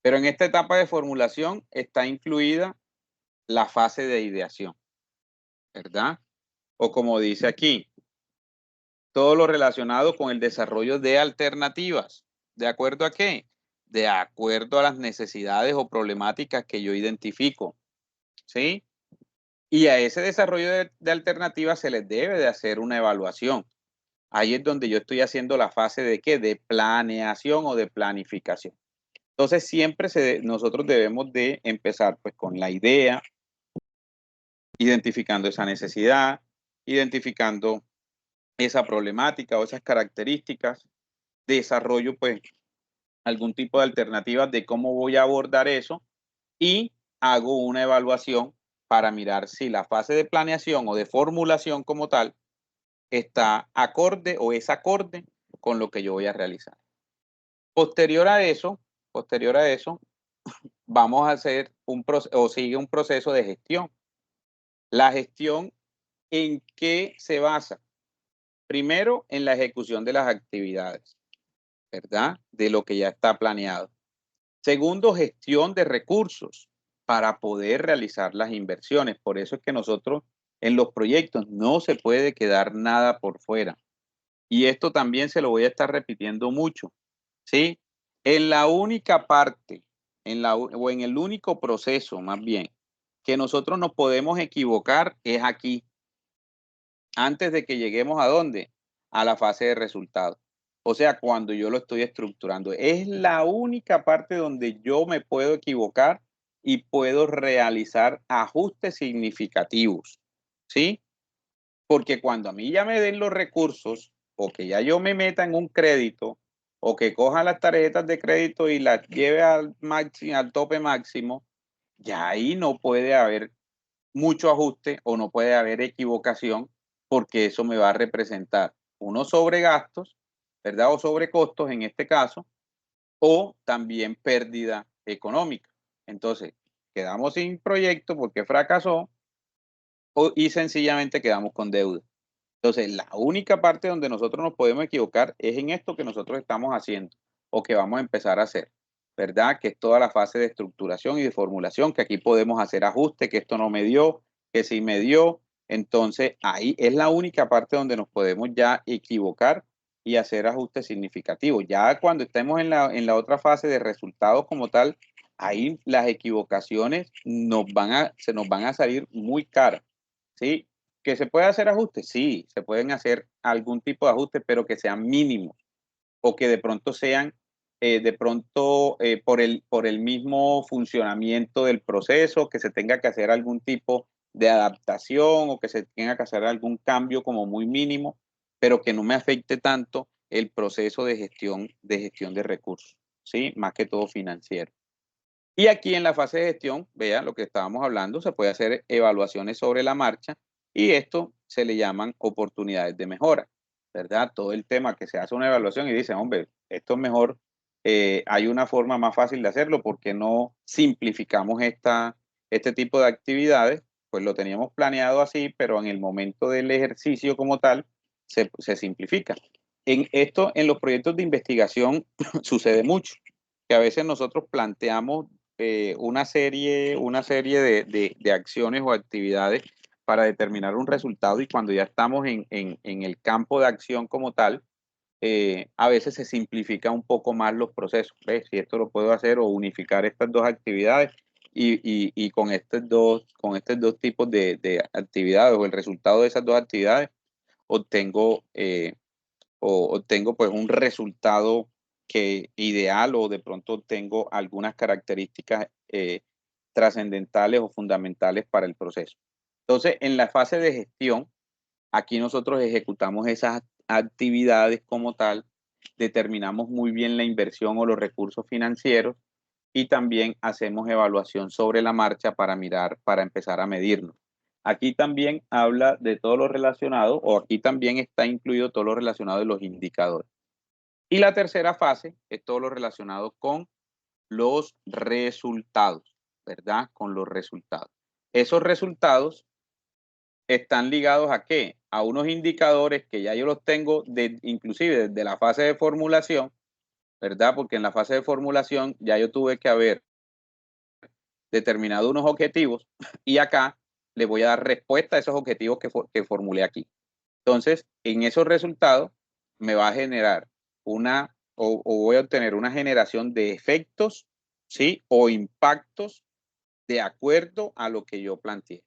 Pero en esta etapa de formulación está incluida la fase de ideación, ¿verdad? O como dice aquí, todo lo relacionado con el desarrollo de alternativas. ¿De acuerdo a qué? De acuerdo a las necesidades o problemáticas que yo identifico, ¿sí? Y a ese desarrollo de alternativas se les debe de hacer una evaluación. Ahí es donde yo estoy haciendo la fase de ¿qué? De planeación o de planificación. Entonces siempre nosotros debemos de empezar pues con la idea, identificando esa necesidad, identificando esa problemática o esas características, desarrollo pues algún tipo de alternativas de cómo voy a abordar eso y hago una evaluación para mirar si la fase de planeación o de formulación como tal está acorde o es acorde con lo que yo voy a realizar. Posterior a eso, vamos a hacer sigue un proceso de gestión. La gestión, ¿en qué se basa? Primero, en la ejecución de las actividades, ¿verdad? De lo que ya está planeado. Segundo, gestión de recursos para poder realizar las inversiones. Por eso es que nosotros en los proyectos no se puede quedar nada por fuera. Y esto también se lo voy a estar repitiendo mucho, ¿sí? En la única parte, o en el único proceso más bien, que nosotros nos podemos equivocar es aquí, antes de que lleguemos ¿a dónde? A la fase de resultados. O sea, cuando yo lo estoy estructurando. Es la única parte donde yo me puedo equivocar y puedo realizar ajustes significativos, ¿sí? Porque cuando a mí ya me den los recursos o que ya yo me meta en un crédito o que coja las tarjetas de crédito y las lleve al tope máximo, ya ahí no puede haber mucho ajuste o no puede haber equivocación porque eso me va a representar unos sobregastos ¿verdad? O sobrecostos en este caso, o también pérdida económica. Entonces, quedamos sin proyecto porque fracasó y sencillamente quedamos con deuda. Entonces, la única parte donde nosotros nos podemos equivocar es en esto que nosotros estamos haciendo o que vamos a empezar a hacer, ¿verdad? Que es toda la fase de estructuración y de formulación, que aquí podemos hacer ajustes, que esto no me dio, que sí me dio. Entonces, ahí es la única parte donde nos podemos ya equivocar y hacer ajustes significativos. Ya cuando estemos en la otra fase de resultados como tal, ahí las equivocaciones se nos van a salir muy caras, ¿sí? ¿Que se puede hacer ajustes? Sí, se pueden hacer algún tipo de ajustes, pero que sean mínimos o que de pronto sean, por el mismo funcionamiento del proceso, que se tenga que hacer algún tipo de adaptación o que se tenga que hacer algún cambio como muy mínimo, pero que no me afecte tanto el proceso de gestión de recursos, ¿sí? Más que todo financiero. Y aquí en la fase de gestión, vean lo que estábamos hablando, se puede hacer evaluaciones sobre la marcha y esto se le llaman oportunidades de mejora, ¿verdad? Todo el tema que se hace una evaluación y dice, hombre, esto es mejor, hay una forma más fácil de hacerlo, ¿por qué no simplificamos este tipo de actividades? Pues lo teníamos planeado así, pero en el momento del ejercicio como tal, se simplifica. En los proyectos de investigación sucede mucho, que a veces nosotros planteamos una serie de acciones o actividades para determinar un resultado y cuando ya estamos en el campo de acción como tal, a veces se simplifica un poco más los procesos. ¿Ves? Si esto lo puedo hacer o unificar estas dos actividades y con estos dos tipos de actividades o el resultado de esas dos actividades obtengo pues un resultado ideal o de pronto tengo algunas características trascendentales o fundamentales para el proceso. Entonces, en la fase de gestión, aquí nosotros ejecutamos esas actividades como tal, determinamos muy bien la inversión o los recursos financieros y también hacemos evaluación sobre la marcha para empezar a medirnos. Aquí también habla de todo lo relacionado, o aquí también está incluido todo lo relacionado de los indicadores. Y la tercera fase es todo lo relacionado con los resultados, ¿verdad? Con los resultados. Esos resultados están ligados ¿a qué? A unos indicadores que ya yo los tengo inclusive desde la fase de formulación, ¿verdad? Porque en la fase de formulación ya yo tuve que haber determinado unos objetivos y acá le voy a dar respuesta a esos objetivos que formulé aquí. Entonces, en esos resultados me va a generar o voy a obtener una generación de efectos, ¿sí? O impactos de acuerdo a lo que yo planteé,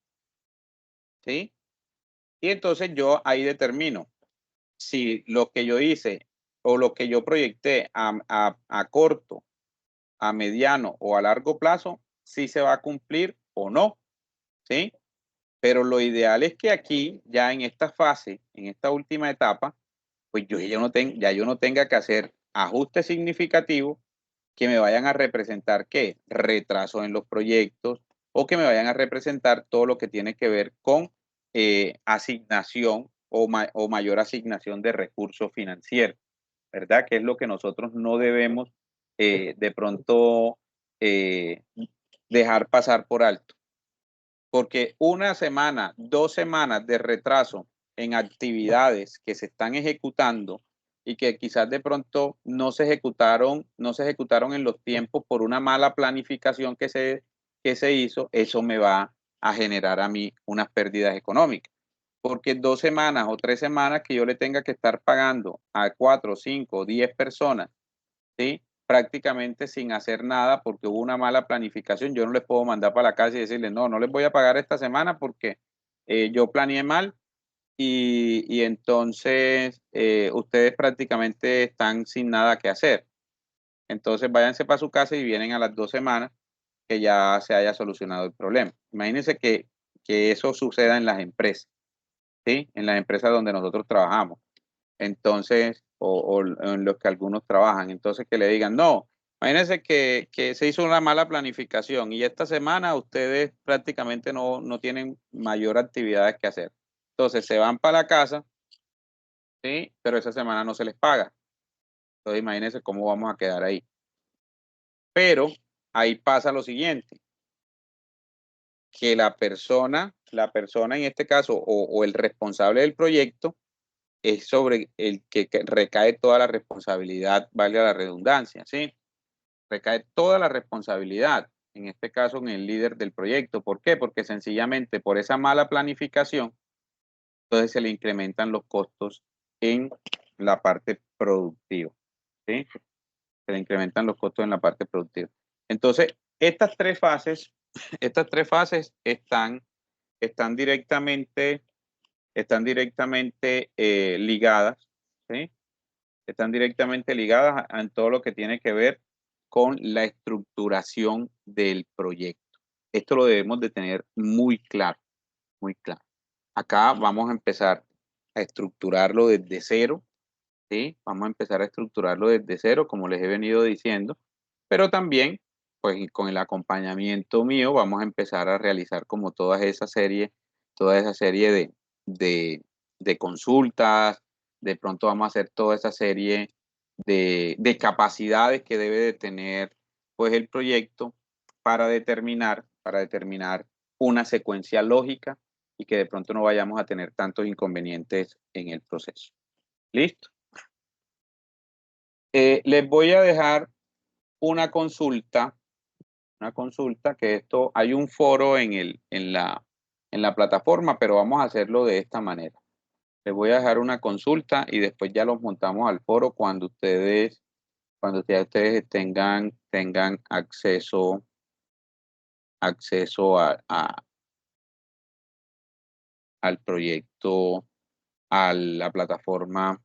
¿sí? Y entonces yo ahí determino si lo que yo hice o lo que yo proyecté a corto, a mediano o a largo plazo, si se va a cumplir o no, ¿sí? Pero lo ideal es que aquí, ya en esta fase, en esta última etapa, pues yo no tenga que hacer ajustes significativos que me vayan a representar, ¿qué? Retraso en los proyectos o que me vayan a representar todo lo que tiene que ver con asignación o mayor asignación de recursos financieros, ¿verdad? Que es lo que nosotros no debemos de pronto dejar pasar por alto. Porque una semana, 2 semanas de retraso en actividades que se están ejecutando y que quizás de pronto no se ejecutaron en los tiempos por una mala planificación que se hizo, eso me va a generar a mí unas pérdidas económicas. Porque 2 semanas o 3 semanas que yo le tenga que estar pagando a 4, 5, 10 personas, ¿sí? Prácticamente sin hacer nada porque hubo una mala planificación. Yo no les puedo mandar para la casa y decirles, no les voy a pagar esta semana porque yo planeé mal y entonces ustedes prácticamente están sin nada que hacer. Entonces váyanse para su casa y vienen a las 2 semanas que ya se haya solucionado el problema. Imagínense que eso suceda en las empresas, ¿sí? En las empresas donde nosotros trabajamos. Entonces, o en los que algunos trabajan. Entonces, que le digan, no, imagínense que se hizo una mala planificación y esta semana ustedes prácticamente no tienen mayor actividades que hacer. Entonces, se van para la casa, ¿sí? Pero esa semana no se les paga. Entonces imagínense cómo vamos a quedar ahí. Pero ahí pasa lo siguiente, que la persona en este caso o el responsable del proyecto es sobre el que recae toda la responsabilidad, valga la redundancia, ¿sí? Recae toda la responsabilidad, en este caso en el líder del proyecto. ¿Por qué? Porque sencillamente por esa mala planificación, entonces se le incrementan los costos en la parte productiva, ¿sí? Se le incrementan los costos en la parte productiva. Entonces, estas tres fases están directamente ligadas, ¿sí? Están directamente ligadas en todo lo que tiene que ver con la estructuración del proyecto. Esto lo debemos de tener muy claro, muy claro. Acá vamos a empezar a estructurarlo desde cero, ¿sí? Vamos a empezar a estructurarlo desde cero, como les he venido diciendo, pero también, pues con el acompañamiento mío, vamos a empezar a realizar como toda esa serie de consultas. De pronto vamos a hacer toda esa serie de capacidades que debe de tener, pues, el proyecto para determinar una secuencia lógica y que de pronto no vayamos a tener tantos inconvenientes en el proceso. ¿Listo? Les voy a dejar una consulta, que esto, hay un foro en la plataforma, pero vamos a hacerlo de esta manera. Les voy a dejar una consulta y después ya los montamos al foro cuando ya ustedes tengan acceso al proyecto, a la plataforma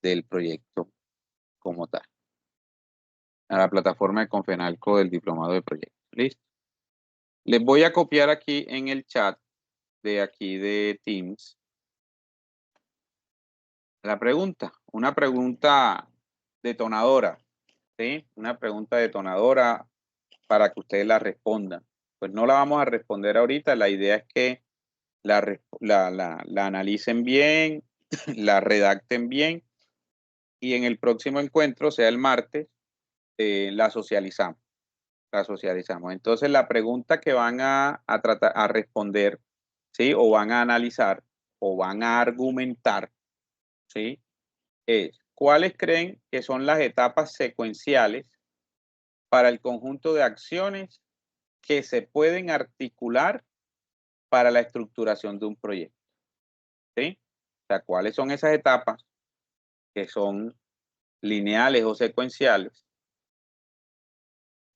del proyecto como tal, a la plataforma de Confenalco del diplomado de proyecto. ¿Listo? Les voy a copiar aquí en el chat de aquí de Teams la pregunta, una pregunta detonadora, ¿sí? Una pregunta detonadora para que ustedes la respondan. Pues no la vamos a responder ahorita, la idea es que la analicen bien, la redacten bien y en el próximo encuentro, sea el martes, la socializamos. Entonces, la pregunta que van a tratar a responder, ¿sí? O van a analizar o van a argumentar, ¿sí? Es, ¿cuáles creen que son las etapas secuenciales para el conjunto de acciones que se pueden articular para la estructuración de un proyecto? ¿Sí? O sea, ¿cuáles son esas etapas que son lineales o secuenciales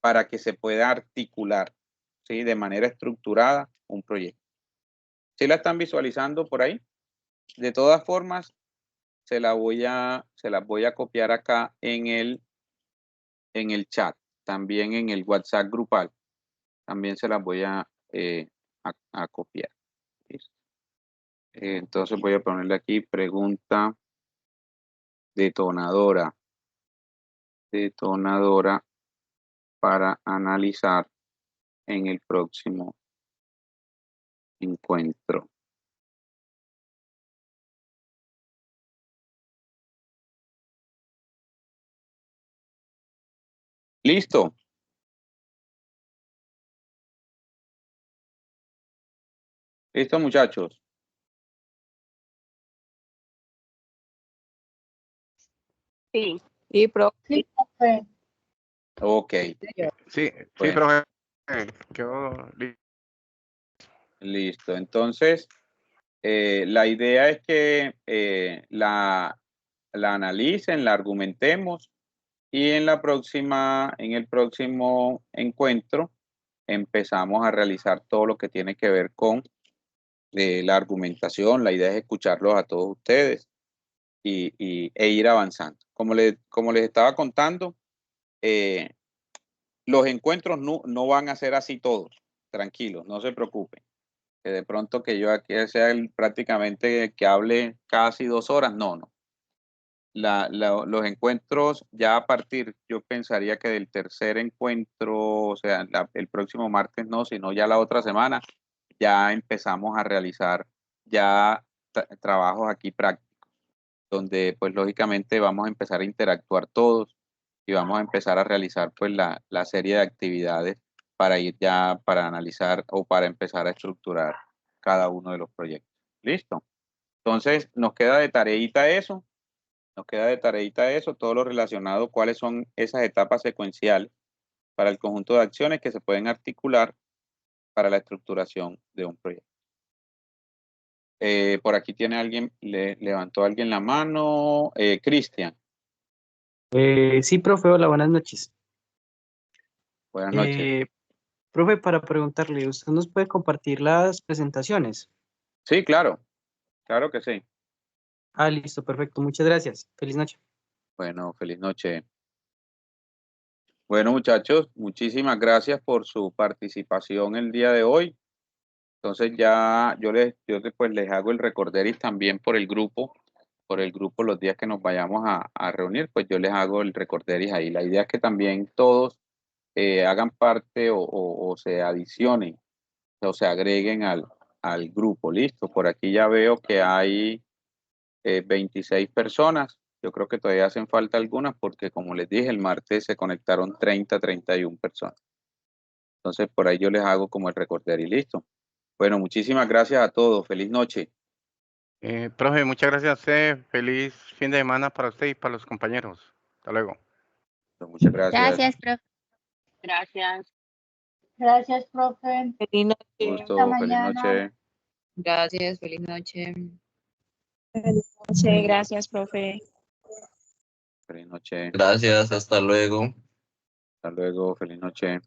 para que se pueda articular, ¿sí? De manera estructurada un proyecto? ¿Sí la están visualizando por ahí? De todas formas, se las voy a copiar acá en el chat, también en el WhatsApp grupal. También se las voy a copiar. ¿Listo? Entonces voy a ponerle aquí pregunta detonadora para analizar en el próximo encuentro. ¿Listo? ¿Listo, muchachos? Sí. Sí, profe. Sí, profe. Ok. Sí, Bueno. profe. Quedó Listo. Entonces, la idea es que la analicen, la argumentemos y en el próximo encuentro empezamos a realizar todo lo que tiene que ver con la argumentación. La idea es escucharlos a todos ustedes e ir avanzando. Como les estaba contando, los encuentros no van a ser así todos. Tranquilos, no se preocupen. Que de pronto que yo aquí sea prácticamente que hable casi 2 horas, no. Los encuentros ya a partir, yo pensaría que del tercer encuentro, o sea, el próximo martes no, sino ya la otra semana, ya empezamos a realizar ya trabajos aquí prácticos. donde pues lógicamente vamos a empezar a interactuar todos y vamos a empezar a realizar pues la serie de actividades para ir ya para analizar o para empezar a estructurar cada uno de los proyectos. ¿Listo? Entonces nos queda de tareita eso, todo lo relacionado, cuáles son esas etapas secuenciales para el conjunto de acciones que se pueden articular para la estructuración de un proyecto. Por aquí tiene alguien, levantó alguien la mano, Cristian. Sí, profe, hola, buenas noches. Buenas noches. Profe, para preguntarle, ¿usted nos puede compartir las presentaciones? Sí, claro que sí. Ah, listo, perfecto, muchas gracias. Feliz noche. Bueno, feliz noche. Bueno, muchachos, muchísimas gracias por su participación el día de hoy. Entonces ya yo después les hago el recorderis también por el grupo los días que nos vayamos a reunir, pues yo les hago el recorderis ahí. La idea es que también todos hagan parte o se adicionen o se agreguen al grupo. Listo, por aquí ya veo que hay 26 personas. Yo creo que todavía hacen falta algunas porque como les dije, el martes se conectaron 31 personas. Entonces por ahí yo les hago como el recorderis. Listo. Bueno, muchísimas gracias a todos. Feliz noche. Profe, muchas gracias a usted. Feliz fin de semana para usted y para los compañeros. Hasta luego. Muchas gracias. Gracias, profe. Gracias. Gracias, profe. Feliz noche. Gusto, Hasta feliz mañana. noche. Gracias, feliz noche. Feliz noche. Gracias, profe. Feliz noche. Gracias, hasta luego. Hasta luego, feliz noche.